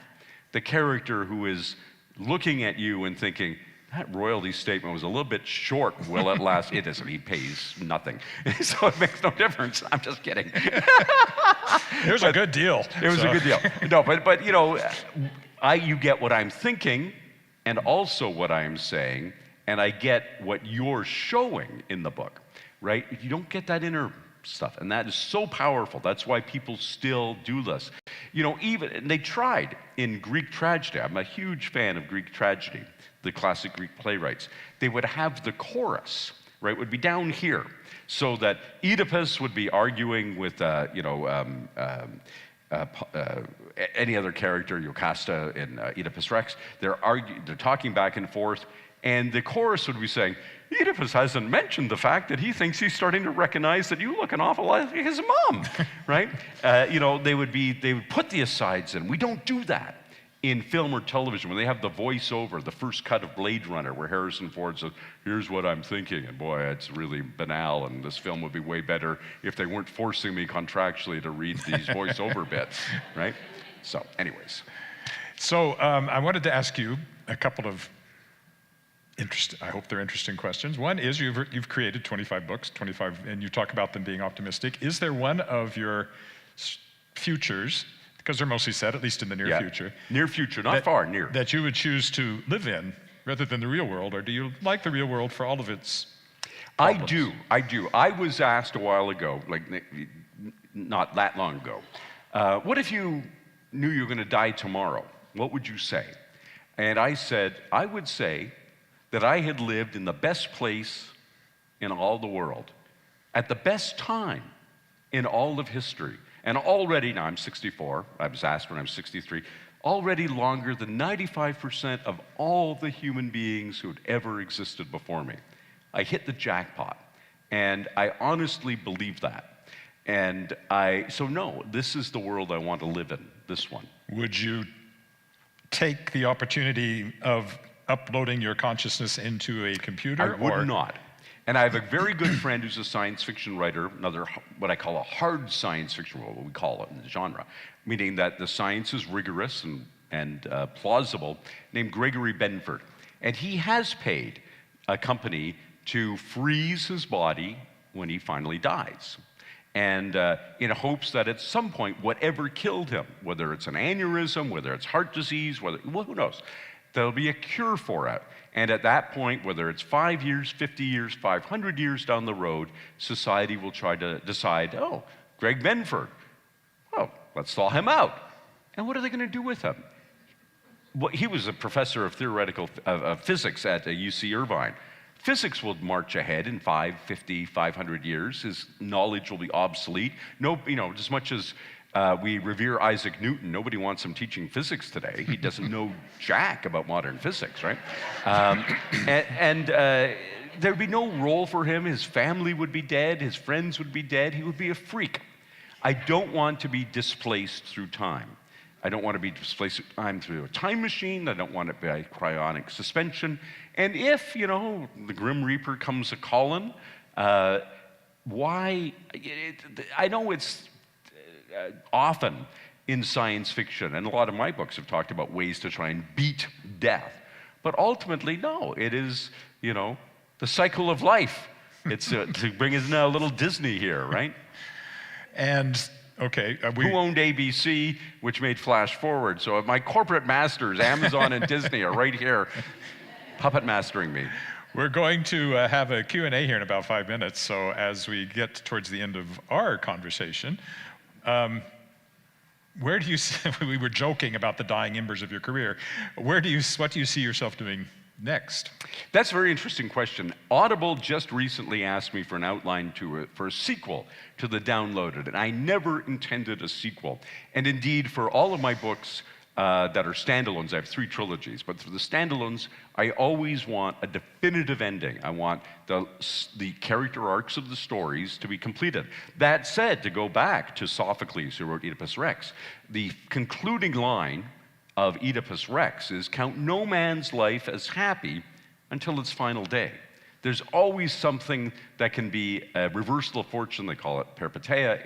the character who is looking at you and thinking, that royalty statement was a little bit short. Will it last? It isn't. He pays nothing. So it makes no difference. I'm just kidding.
It was a good deal.
It was a good deal. No, but you get what I'm thinking and also what I'm saying, and I get what you're showing in the book, right? You don't get that inner stuff, and that is so powerful. That's why people still do this. And they tried in Greek tragedy. I'm a huge fan of Greek tragedy, the classic Greek playwrights. They would have the chorus, right, would be down here, so that Oedipus would be arguing with, any other character, Jocasta in Oedipus Rex. They're talking back and forth, and the chorus would be saying, Oedipus hasn't mentioned the fact that he thinks he's starting to recognize that you look an awful lot like his mom, right? They would put the asides in. We don't do that in film or television, when they have the voiceover, the first cut of Blade Runner, where Harrison Ford says, "Here's what I'm thinking," and boy, it's really banal, and this film would be way better if they weren't forcing me contractually to read these voiceover bits, right? So, anyways.
So I wanted to ask you a couple of I hope they're interesting questions. One is you've created 25 books, 25, and you talk about them being optimistic. Is there one of your futures, because they're mostly set, at least in the near future.
Near future, not far, near.
That you would choose to live in rather than the real world, or do you like the real world for all of its problems?
I do. I was asked a while ago, like not that long ago, what if you knew you were going to die tomorrow? What would you say? And I said, I would say that I had lived in the best place in all the world, at the best time in all of history. And already, now I'm 64, I was asked when I was 63, already longer than 95% of all the human beings who had ever existed before me. I hit the jackpot, and I honestly believe that. And so no, this is the world I want to live in, this one.
Would you take the opportunity of uploading your consciousness into a computer?
I would not. And I have a very good friend who's a science fiction writer, another, what I call a hard science fiction, what we call it in the genre, meaning that the science is rigorous and plausible, named Gregory Benford. And he has paid a company to freeze his body when he finally dies. And in hopes that at some point, whatever killed him, whether it's an aneurysm, whether it's heart disease, well, who knows, there'll be a cure for it. And at that point, whether it's 5 years, 50 years, 500 years down the road, society will try to decide, oh, Greg Benford, well, let's thaw him out. And what are they going to do with him? Well, he was a professor of theoretical physics at UC Irvine. Physics will march ahead in 5, 50, 500 years. His knowledge will be obsolete. No, as much as we revere Isaac Newton, nobody wants him teaching physics today. He doesn't know jack about modern physics, right? There'd be no role for him. His family would be dead. His friends would be dead. He would be a freak. I don't want to be displaced through time. I don't want to be displaced through a time machine. I don't want it by cryonic suspension. And if, the Grim Reaper comes a-calling, why? I know it's often in science fiction, and a lot of my books have talked about ways to try and beat death. But ultimately, no, it is, the cycle of life. It's to bring in a little Disney here, right?
And okay,
who owned ABC, which made Flash Forward? So my corporate masters, Amazon and Disney, are right here, puppet mastering me.
We're going to have a Q&A here in about 5 minutes. So as we get towards the end of our conversation, where do you see, we were joking about the dying embers of your career. What do you see yourself doing next?
That's a very interesting question. Audible just recently asked me for an outline for a sequel to The Downloaded, and I never intended a sequel. And indeed, for all of my books that are standalones, I have 3 trilogies, but for the standalones, I always want a definitive ending. I want the character arcs of the stories to be completed. That said, to go back to Sophocles, who wrote Oedipus Rex, the concluding line of Oedipus Rex is, "Count no man's life as happy until its final day." There's always something that can be a reversal of fortune. They call it peripeteia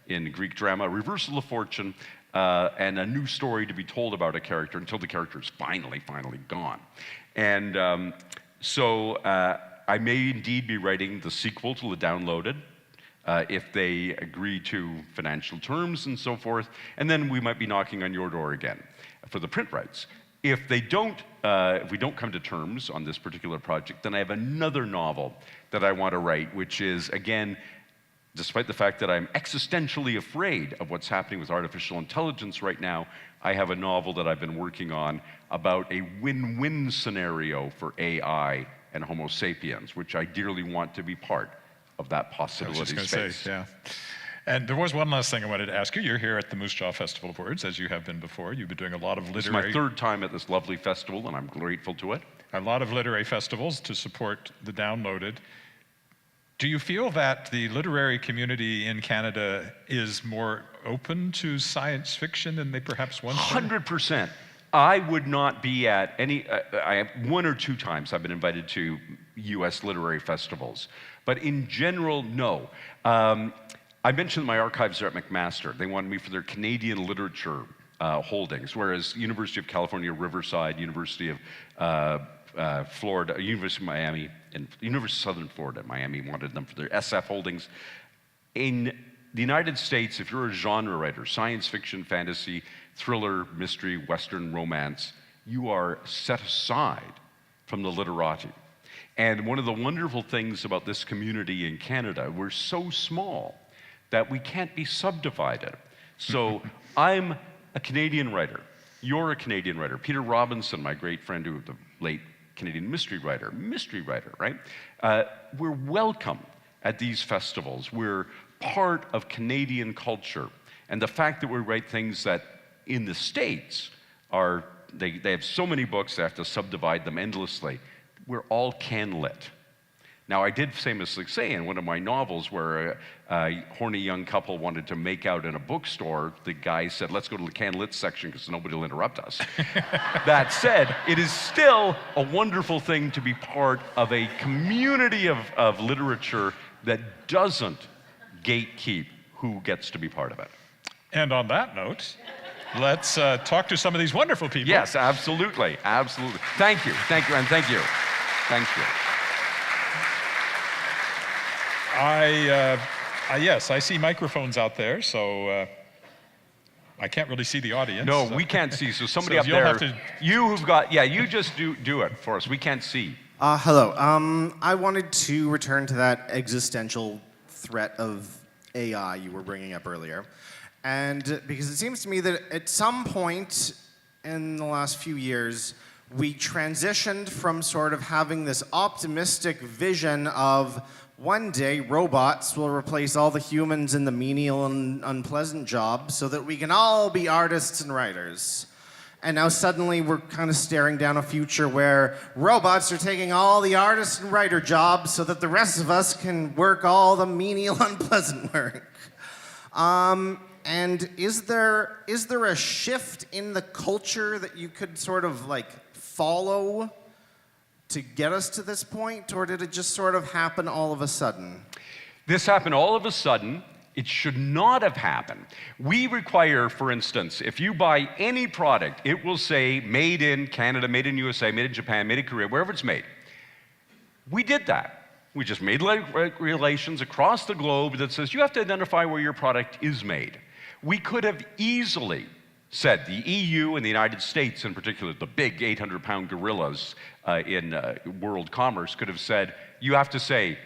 in Greek drama, reversal of fortune, and a new story to be told about a character until the character is finally gone. And so I may indeed be writing the sequel to The Downloaded, if they agree to financial terms and so forth, and then we might be knocking on your door again for the print rights. If they don't, if we don't come to terms on this particular project, then I have another novel that I want to write, which is, again, despite the fact that I'm existentially afraid of what's happening with artificial intelligence right now, I have a novel that I've been working on about a win-win scenario for AI and Homo sapiens, which I dearly want to be part of that possibility space.
Yeah. And there was one last thing I wanted to ask you. You're here at the Moose Jaw Festival of Words, as you have been before. You've been doing a lot of literary...
It's my 3rd time at this lovely festival, and I'm grateful to it.
A lot of literary festivals to support The Downloaded. Do you feel that the literary community in Canada is more open to science fiction than they perhaps once were?
100%. I would not be at any, I have 1 or 2 times I've been invited to US literary festivals. But in general, no. I mentioned my archives are at McMaster. They wanted me for their Canadian literature holdings, whereas University of California, Riverside, University of Florida, University of Miami, and University of Southern Florida, Miami wanted them for their SF holdings. In the United States, if you're a genre writer, science fiction, fantasy, thriller, mystery, Western romance, you are set aside from the literati. And one of the wonderful things about this community in Canada, we're so small that we can't be subdivided. So I'm a Canadian writer. You're a Canadian writer. Peter Robinson, my great friend, who was the late Canadian mystery writer, right? We're welcome at these festivals. We're part of Canadian culture. And the fact that we write things that in the States are, they have so many books, they have to subdivide them endlessly. We're all can-lit. Now, I did famously say in one of my novels where a horny young couple wanted to make out in a bookstore, the guy said, let's go to the can-lit section because nobody will interrupt us. That said, it is still a wonderful thing to be part of a community of literature that doesn't gatekeep who gets to be part of it.
And on that note, let's talk to some of these wonderful people.
Yes, absolutely, absolutely. Thank you, and thank you. Thank you.
Yes, I see microphones out there, so I can't really see the audience.
No, we can't see, so somebody
So
up
you'll
there,
have to-
you who've got, you just do it for us. We can't see.
Hello. I wanted to return to that existential threat of AI you were bringing up earlier. And because it seems to me that at some point in the last few years, we transitioned from sort of having this optimistic vision of one day robots will replace all the humans in the menial and unpleasant jobs so that we can all be artists and writers. And now suddenly we're kind of staring down a future where robots are taking all the artist and writer jobs so that the rest of us can work all the menial, unpleasant work. And is there a shift in the culture that you could sort of like follow to get us to this point, or did it just sort of happen all of a sudden?
This happened all of a sudden. It should not have happened. We require, for instance, if you buy any product, it will say made in Canada, made in USA, made in Japan, made in Korea, wherever it's made. We did that. We just made regulations across the globe that says you have to identify where your product is made. We could have easily said, the EU and the United States in particular, the big 800-pound gorillas in world commerce could have said, you have to say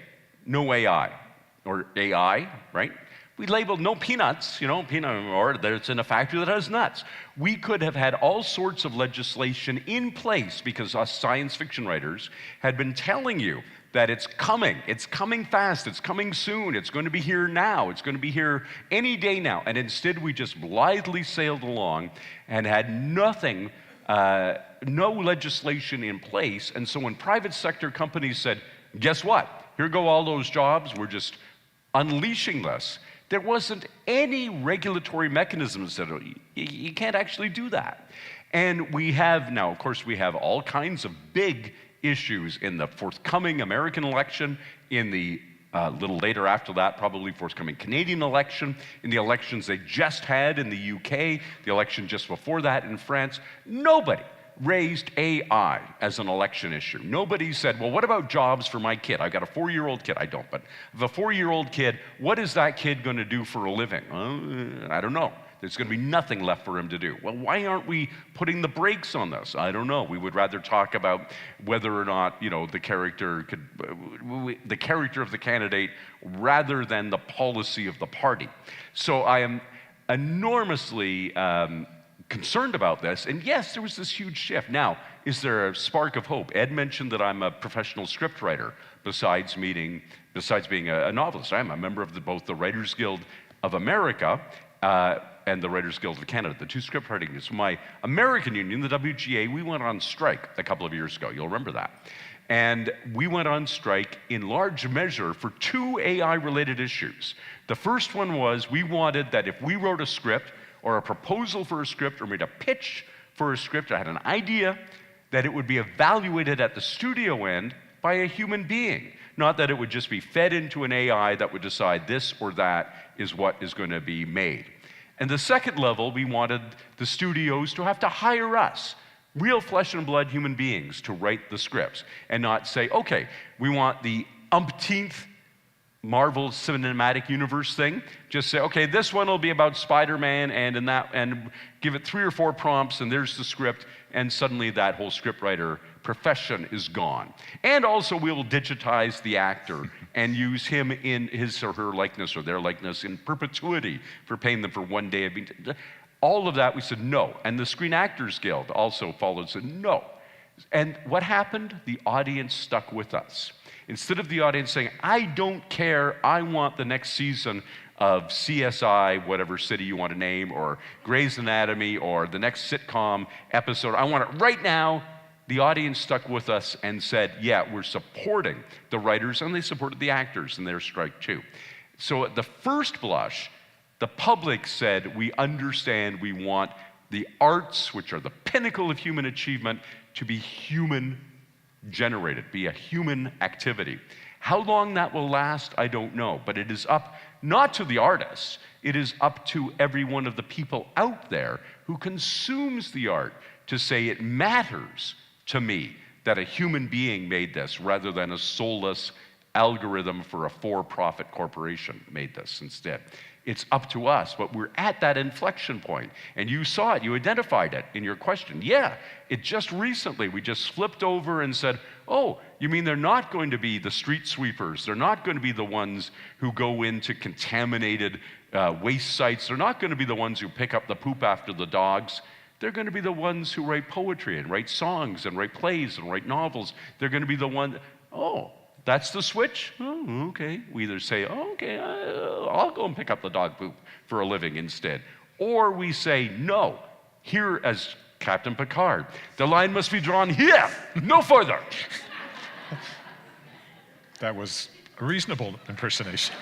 no AI, or AI, right? We labeled no peanuts, peanut, or that it's in a factory that has nuts. We could have had all sorts of legislation in place because us science fiction writers had been telling you that it's coming fast, it's coming soon, it's going to be here now, it's going to be here any day now. And instead we just blithely sailed along and had nothing, no legislation in place. And so when private sector companies said, guess what? Here go all those jobs, we're just unleashing this. There wasn't any regulatory mechanisms that you can't actually do that. And we have now, of course, we have all kinds of big issues in the forthcoming American election, in the little later after that, probably forthcoming Canadian election, in the elections they just had in the UK, the election just before that in France. Nobody raised AI as an election issue. Nobody said, well, what about jobs for my kid? I've got a 4-year-old kid. I don't, but the 4-year-old kid, what is that kid going to do for a living? I don't know. There's going to be nothing left for him to do. Well, why aren't we putting the brakes on this? I don't know. We would rather talk about whether or not, the character could, the character of the candidate rather than the policy of the party. So I am enormously concerned about this. And yes, there was this huge shift. Now, is there a spark of hope? Ed mentioned that I'm a professional scriptwriter besides being a novelist. I'm a member of both the Writers Guild of America and the Writers Guild of Canada, the two script writing unions. So my American union, the WGA, we went on strike a couple of years ago. You'll remember that. And we went on strike in large measure for 2 AI-related issues. The first one was we wanted that if we wrote a script or a proposal for a script or made a pitch for a script. I had an idea that it would be evaluated at the studio end by a human being, not that it would just be fed into an AI that would decide this or that is what is going to be made. And the second level, we wanted the studios to have to hire us, real flesh and blood human beings, to write the scripts and not say, okay, we want the umpteenth Marvel Cinematic Universe thing. Just say, okay, this one will be about Spider-Man, and give it 3 or 4 prompts, and there's the script, and suddenly that whole scriptwriter profession is gone. And also, we'll digitize the actor and use him in his or her likeness or their likeness in perpetuity for paying them for one day of being. All of that, we said no. And the Screen Actors Guild also followed and said no. And what happened? The audience stuck with us. Instead of the audience saying, I don't care, I want the next season of CSI, whatever city you want to name, or Grey's Anatomy, or the next sitcom episode, I want it right now, the audience stuck with us and said, yeah, we're supporting the writers, and they supported the actors in their strike too. So at the first blush, the public said, we understand, we want the arts, which are the pinnacle of human achievement, to be human generated, be a human activity. How long that will last, I don't know, but it is up not to the artists, it is up to every one of the people out there who consumes the art to say it matters to me that a human being made this rather than a soulless algorithm for a for-profit corporation made this instead. It's up to us, but we're at that inflection point. And you saw it, you identified it in your question. Yeah, it just recently, we just flipped over and said, oh, you mean they're not going to be the street sweepers, they're not going to be the ones who go into contaminated waste sites, they're not going to be the ones who pick up the poop after the dogs, they're going to be the ones who write poetry and write songs and write plays and write novels. They're going to be the one, oh, that's the switch? Oh, okay. We either say, oh, okay, I'll go and pick up the dog poop for a living instead. Or we say, no, here as Captain Picard, the line must be drawn here, no further.
That was a reasonable impersonation.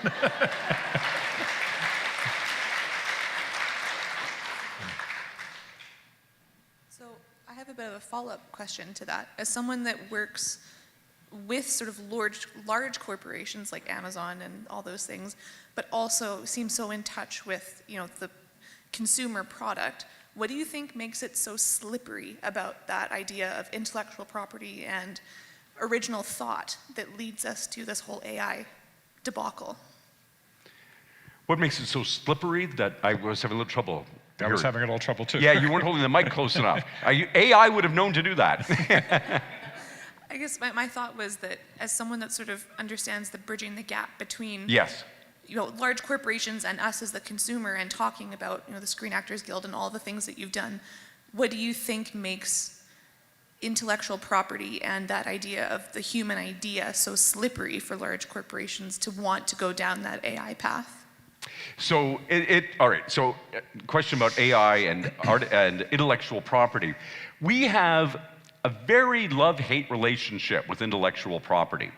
So I have a bit of a follow-up question to that. As someone that works with sort of large corporations like Amazon and all those things, but also seems so in touch with, you know, the consumer product, what do you think makes it so slippery about that idea of intellectual property and original thought that leads us to this whole AI debacle?
What makes it so slippery that I was having a little trouble?
I was having a little trouble too.
Yeah, you weren't holding the mic close enough. AI would have known to do that.
I guess my thought was that as someone that sort of understands the bridging the gap between
Yes.
you know, large corporations and us as the consumer and talking about, you know, the Screen Actors Guild and all the things that you've done, what do you think makes intellectual property and that idea of the human idea so slippery for large corporations to want to go down that AI path?
So all right, so question about AI and art and intellectual property. We have a very love-hate relationship with intellectual property.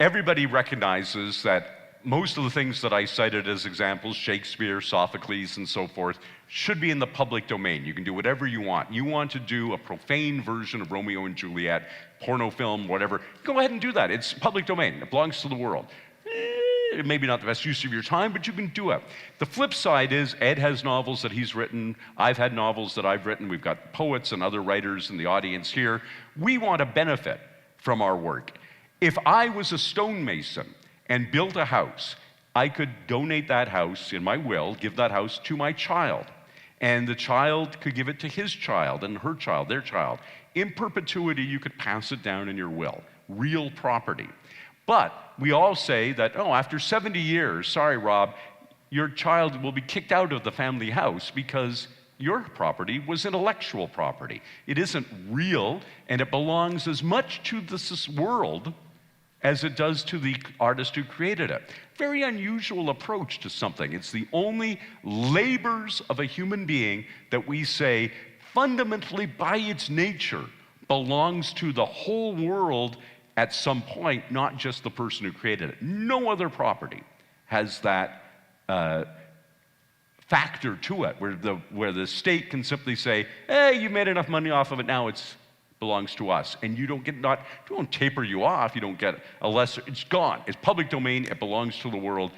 Everybody recognizes that most of the things that I cited as examples, Shakespeare, Sophocles, and so forth, should be in the public domain. You can do whatever you want. You want to do a profane version of Romeo and Juliet, porno film, whatever, go ahead and do that. It's public domain. It belongs to the world. Maybe not the best use of your time, but you can do it. The flip side is Ed has novels that he's written. I've had novels that I've written. We've got poets and other writers in the audience here. We want to benefit from our work. If I was a stonemason and built a house, I could donate that house in my will, give that house to my child. And the child could give it to his child and her child, their child. In perpetuity, you could pass it down in your will. Real property. But we all say that, oh, after 70 years, sorry, Rob, your child will be kicked out of the family house because your property was intellectual property. It isn't real, and it belongs as much to this world as it does to the artist who created it. Very unusual approach to something. It's the only labors of a human being that we say fundamentally by its nature belongs to the whole world at some point, not just the person who created it. No other property has that factor to it, where the state can simply say, hey, you made enough money off of it, now it belongs to us. And you don't taper you off, you don't get a lesser, it's gone. It's public domain, it belongs to the world,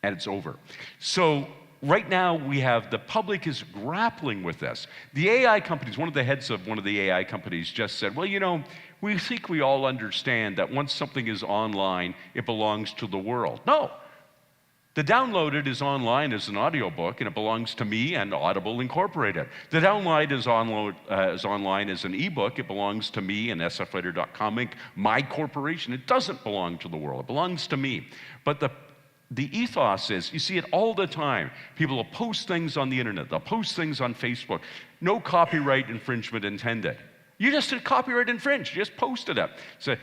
and it's over. So right now the public is grappling with this. The AI companies, one of the heads of one of the AI companies just said, well, we think we all understand that once something is online, it belongs to the world. No. The downloaded is online as an audiobook, and it belongs to me and Audible Incorporated. The download is online as an ebook. It belongs to me and sfwriter.com Inc., my corporation. It doesn't belong to the world. It belongs to me. But the ethos is, you see it all the time. People will post things on the internet. They'll post things on Facebook. No copyright infringement intended. You just did copyright infringe. You just posted it. Say,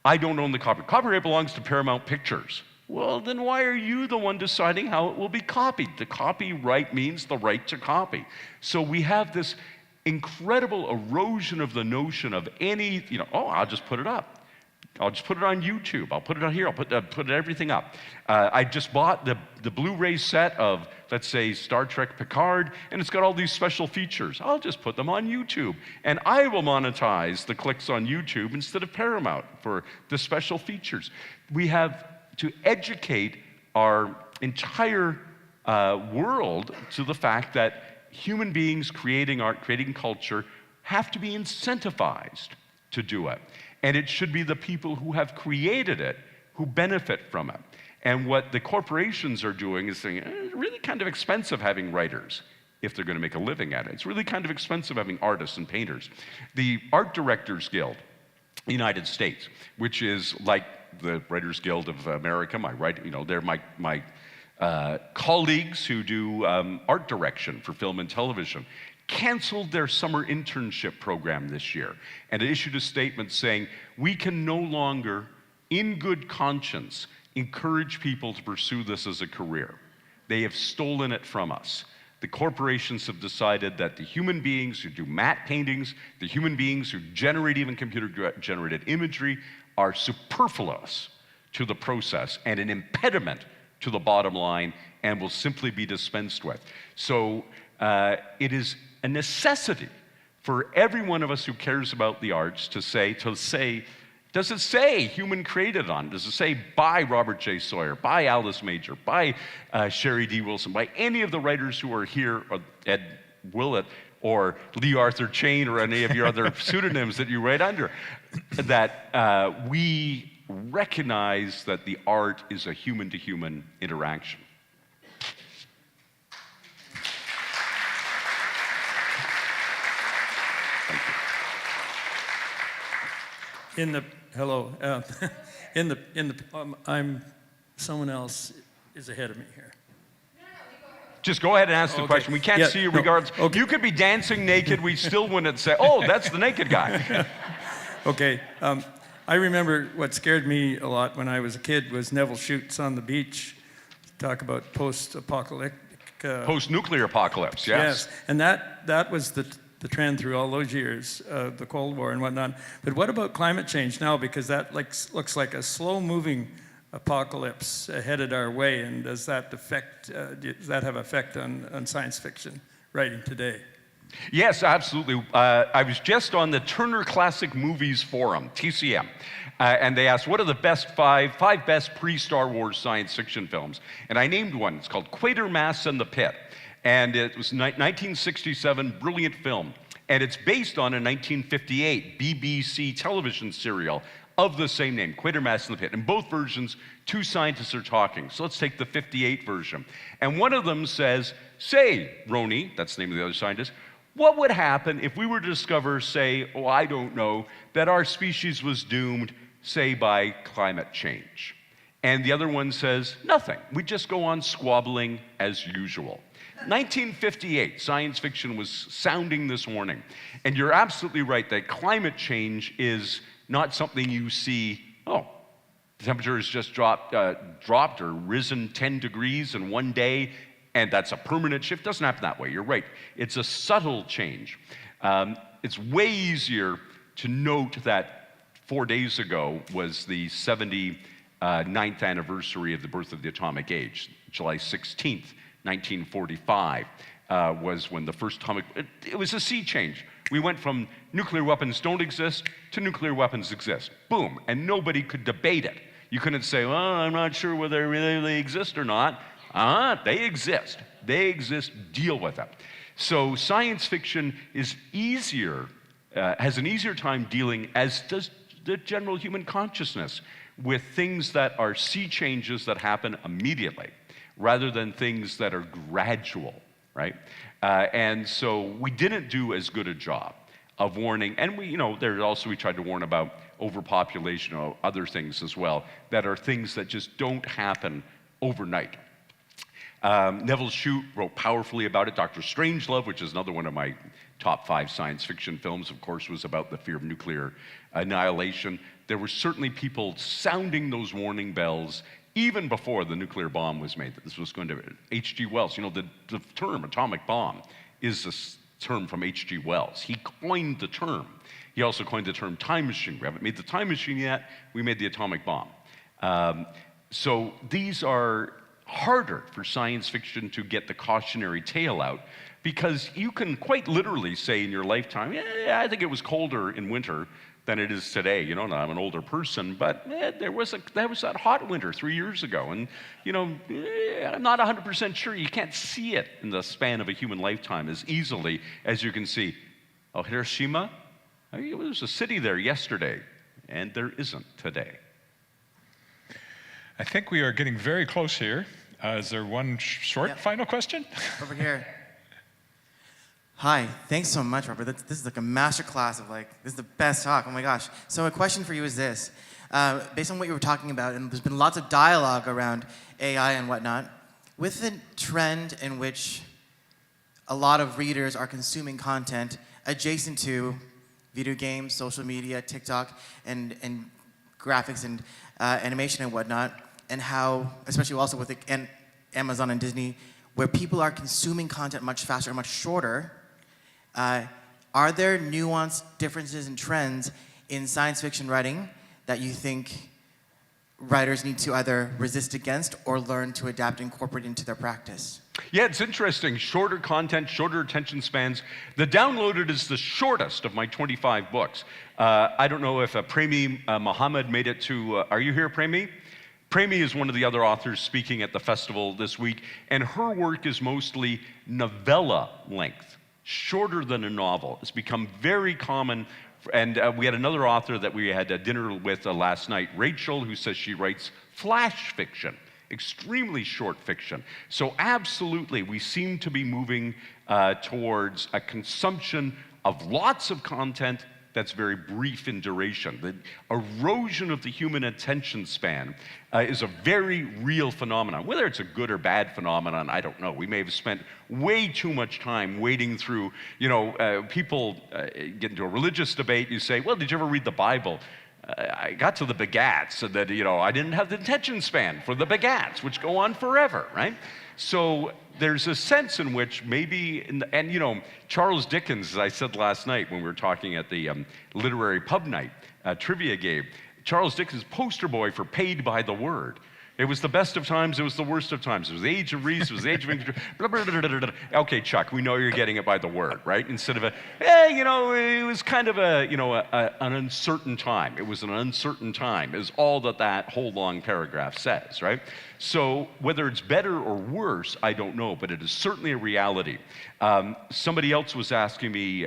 I don't own the copyright. Copyright belongs to Paramount Pictures. Well, then why are you the one deciding how it will be copied? The copyright means the right to copy. So we have this incredible erosion of the notion of any, I'll just put it up. I'll just put it on YouTube. I'll put it on here. I'll put everything up. I just bought the Blu-ray set of, let's say, Star Trek Picard, and it's got all these special features. I'll just put them on YouTube. And I will monetize the clicks on YouTube instead of Paramount for the special features. We have to educate our entire world to the fact that human beings creating art, creating culture, have to be incentivized to do it. And it should be the people who have created it who benefit from it. And what the corporations are doing is saying, it's really kind of expensive having writers if they're going to make a living at it. It's really kind of expensive having artists and painters. The Art Directors Guild, United States, which is like the Writers Guild of America, they're my colleagues who do art direction for film and television, canceled their summer internship program this year and issued a statement saying, we can no longer, in good conscience, encourage people to pursue this as a career. They have stolen it from us. The corporations have decided that the human beings who do matte paintings, the human beings who generate even computer-generated imagery are superfluous to the process and an impediment to the bottom line and will simply be dispensed with. So it is a necessity for every one of us who cares about the arts to say, does it say human created on it? Does it say by Robert J. Sawyer, by Alice Major, by Sherry D. Wilson, by any of the writers who are here, or Ed Willett, or Lee Arthur Chain, or any of your other pseudonyms that you write under, that we recognize that the art is a human-to-human interaction.
Someone else is ahead of me here.
Just go ahead and ask the question. We can't see you regardless. Okay. You could be dancing naked. We still wouldn't say, oh, that's the naked guy.
Okay. I remember what scared me a lot when I was a kid was Neville Shutes on the beach. Talk about post-apocalyptic.
Post-nuclear apocalypse, yes.
Yes. And that was the trend through all those years, the Cold War and whatnot. But what about climate change now? Because that looks like a slow-moving apocalypse headed our way. And does that have effect on science fiction writing today?
Yes, absolutely. I was just on the Turner Classic Movies Forum, TCM, and they asked, what are the five best pre-Star Wars science fiction films? And I named one. It's called Quatermass and the Pit. And it was 1967, brilliant film. And it's based on a 1958 BBC television serial of the same name, Quatermass and the Pit. In both versions, two scientists are talking. So let's take the 58 version. And one of them says, say, Roni, that's the name of the other scientist, what would happen if we were to discover, say, I don't know, that our species was doomed, say, by climate change? And the other one says, nothing. We just go on squabbling as usual. 1958, science fiction was sounding this warning. And you're absolutely right that climate change is not something you see, the temperature has just dropped or risen 10 degrees in one day, and that's a permanent shift. It doesn't happen that way. You're right. It's a subtle change. It's way easier to note that 4 days ago was the 79th anniversary of the birth of the atomic age, July 16th, 1945 was when the first atomic, it was a sea change. We went from nuclear weapons don't exist to nuclear weapons exist. Boom, and nobody could debate it. You couldn't say, well, I'm not sure whether they really exist or not. They exist. They exist, deal with them. So science fiction is easier, has an easier time dealing, as does the general human consciousness, with things that are sea changes that happen immediately, rather than things that are gradual, right? And so we didn't do as good a job of warning, and we tried to warn about overpopulation or other things as well, that are things that just don't happen overnight. Neville Shute wrote powerfully about it. Dr. Strangelove, which is another one of my top 5 science fiction films, of course, was about the fear of nuclear annihilation. There were certainly people sounding those warning bells even before the nuclear bomb was made, that this was going to, H.G. Wells, the term atomic bomb is a term from H.G. Wells. He coined the term. He also coined the term time machine. We haven't made the time machine yet, we made the atomic bomb. So these are harder for science fiction to get the cautionary tale out, because you can quite literally say in your lifetime, I think it was colder in winter than it is today. Now I'm an older person, but there was that hot winter 3 years ago, and I'm not 100% sure. You can't see it in the span of a human lifetime as easily as you can see, Hiroshima, there was a city there yesterday, and there isn't today.
I think we are getting very close here. Is there one short final question?
Over here. Hi, thanks so much, Robert. This is like a master class of this is the best talk, oh my gosh. So a question for you is this. Based on what you were talking about, and there's been lots of dialogue around AI and whatnot, with the trend in which a lot of readers are consuming content adjacent to video games, social media, TikTok, and graphics and animation and whatnot, and how, especially also with Amazon and Disney, where people are consuming content much faster and much shorter, are there nuanced differences and trends in science fiction writing that you think writers need to either resist against or learn to adapt and incorporate into their practice?
Yeah, it's interesting. Shorter content, shorter attention spans. The Downloaded is the shortest of my 25 books. I don't know if Premi Mohammed made it to, are you here, Premi? Premi is one of the other authors speaking at the festival this week, and her work is mostly novella length, shorter than a novel. It's become very common, and we had another author that we had dinner with last night, Rachel, who says she writes flash fiction, extremely short fiction. So absolutely, we seem to be moving towards a consumption of lots of content that's very brief in duration. The erosion of the human attention span is a very real phenomenon. Whether it's a good or bad phenomenon, I don't know. We may have spent way too much time wading through, people get into a religious debate, you say, well, did you ever read the Bible? I got to the begats, and that, I didn't have the attention span for the begats, which go on forever, right? So there's a sense in which maybe, Charles Dickens, as I said last night when we were talking at the literary pub night trivia game, Charles Dickens, poster boy for paid by the word. It was the best of times, it was the worst of times. It was the age of reason, it was the age of blah, blah, blah, blah, blah. Okay, Chuck, we know you're getting it by the word, right? Instead of it was kind of an uncertain time. It was an uncertain time is all that whole long paragraph says, right? So whether it's better or worse, I don't know, but it is certainly a reality. Somebody else was asking me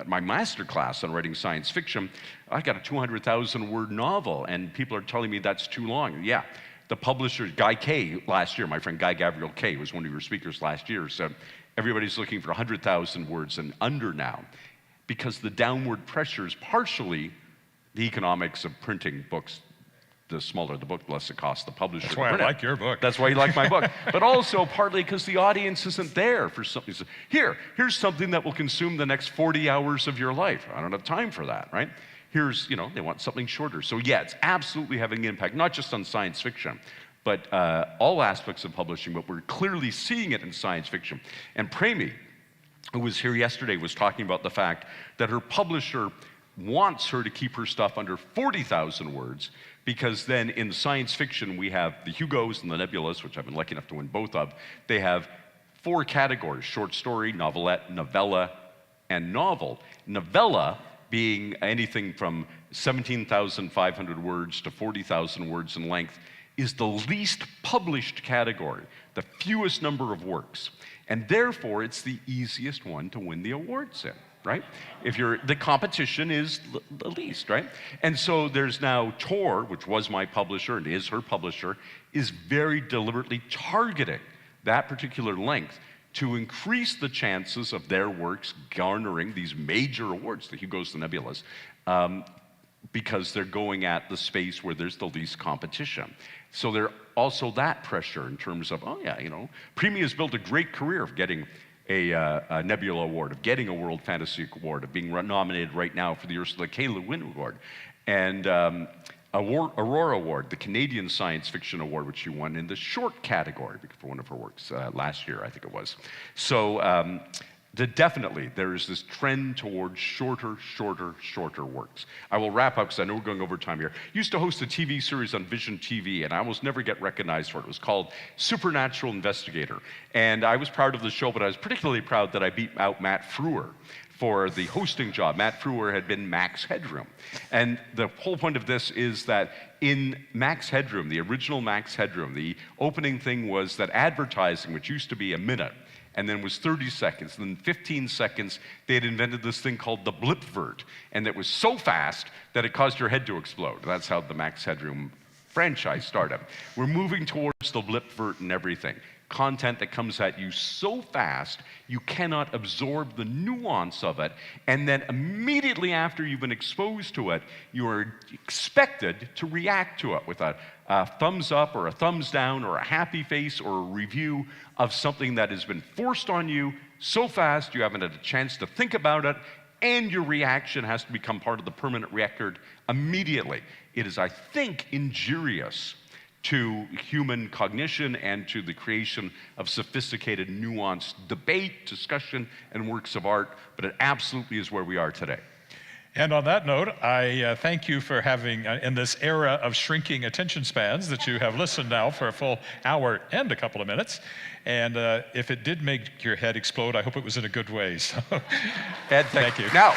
my master class on writing science fiction. I got a 200,000 word novel, and people are telling me that's too long. Yeah. The publisher, Guy Kay, last year, my friend Guy Gabriel Kay was one of your speakers last year, said everybody's looking for 100,000 words and under now, because the downward pressure is partially the economics of printing books. The smaller the book, the less it costs the publisher.
That's why I like your book.
That's why you like my book. But also partly because the audience isn't there for something. Here's something that will consume the next 40 hours of your life. I don't have time for that, right? Here's, they want something shorter. So yeah, it's absolutely having an impact, not just on science fiction, but all aspects of publishing, but we're clearly seeing it in science fiction. And Premi, who was here yesterday, was talking about the fact that her publisher wants her to keep her stuff under 40,000 words because then in science fiction we have the Hugos and the Nebulas, which I've been lucky enough to win both of. They have 4 categories: short story, novelette, novella, and novel. Novella being anything from 17,500 words to 40,000 words in length is the least published category, the fewest number of works. And therefore, it's the easiest one to win the awards in, right? The competition is the least, right? And so there's now Tor, which was my publisher and is her publisher, is very deliberately targeting that particular length to increase the chances of their works garnering these major awards, the Hugos, the Nebulas, because they're going at the space where there's the least competition. So there's also that pressure in terms of, oh yeah, Primi has built a great career of getting a Nebula Award, of getting a World Fantasy Award, of being nominated right now for the Ursula K. Le Guin Award, and Aurora Award, the Canadian Science Fiction Award, which she won in the short category for one of her works last year, I think it was. So definitely, there is this trend towards shorter works. I will wrap up because I know we're going over time here. Used to host a TV series on Vision TV, and I almost never get recognized for it. It was called Supernatural Investigator. And I was proud of the show, but I was particularly proud that I beat out Matt Frewer for the hosting job. Matt Frewer had been Max Headroom. And the whole point of this is that in Max Headroom, the original Max Headroom, the opening thing was that advertising, which used to be a minute, and then was 30 seconds, and then 15 seconds, they had invented this thing called the blipvert, and it was so fast that it caused your head to explode. That's how the Max Headroom franchise started. We're moving towards the blipvert and everything. Content that comes at you so fast, you cannot absorb the nuance of it, and then immediately after you've been exposed to it, you are expected to react to it with a thumbs up or a thumbs down or a happy face or a review of something that has been forced on you so fast you haven't had a chance to think about it, and your reaction has to become part of the permanent record immediately. It is, I think, injurious to human cognition and to the creation of sophisticated, nuanced debate, discussion, and works of art, but it absolutely is where we are today.
And on that note, I thank you for having, in this era of shrinking attention spans, that you have listened now for a full hour and a couple of minutes. And if it did make your head explode, I hope it was in a good way. So,
Ed,
thank you.
Now,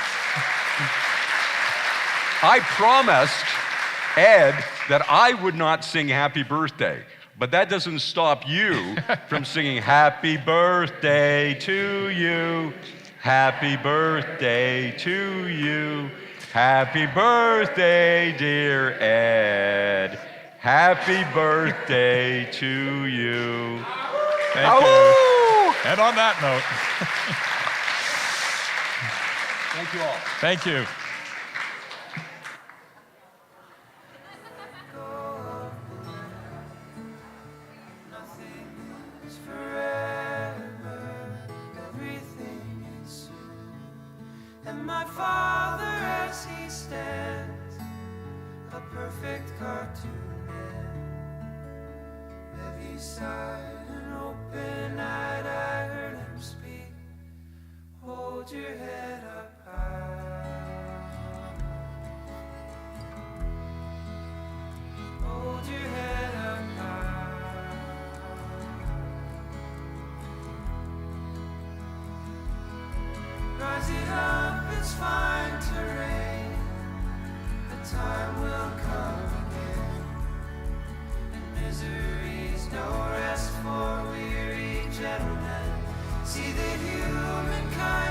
I promised Ed that I would not sing Happy Birthday, but that doesn't stop you from singing Happy Birthday to you. Happy birthday to you. Happy birthday, dear Ed. Happy birthday to you.
Thank you. And on that note,
thank you all.
Thank you.
And my father as he stands, a perfect cartoon man. Heavy sighed and open-eyed, I heard him speak. Hold your head up high. Hold your head up high. Rise it up, it's fine to rain. The time will come again. And misery's no rest for weary gentlemen. See that humankind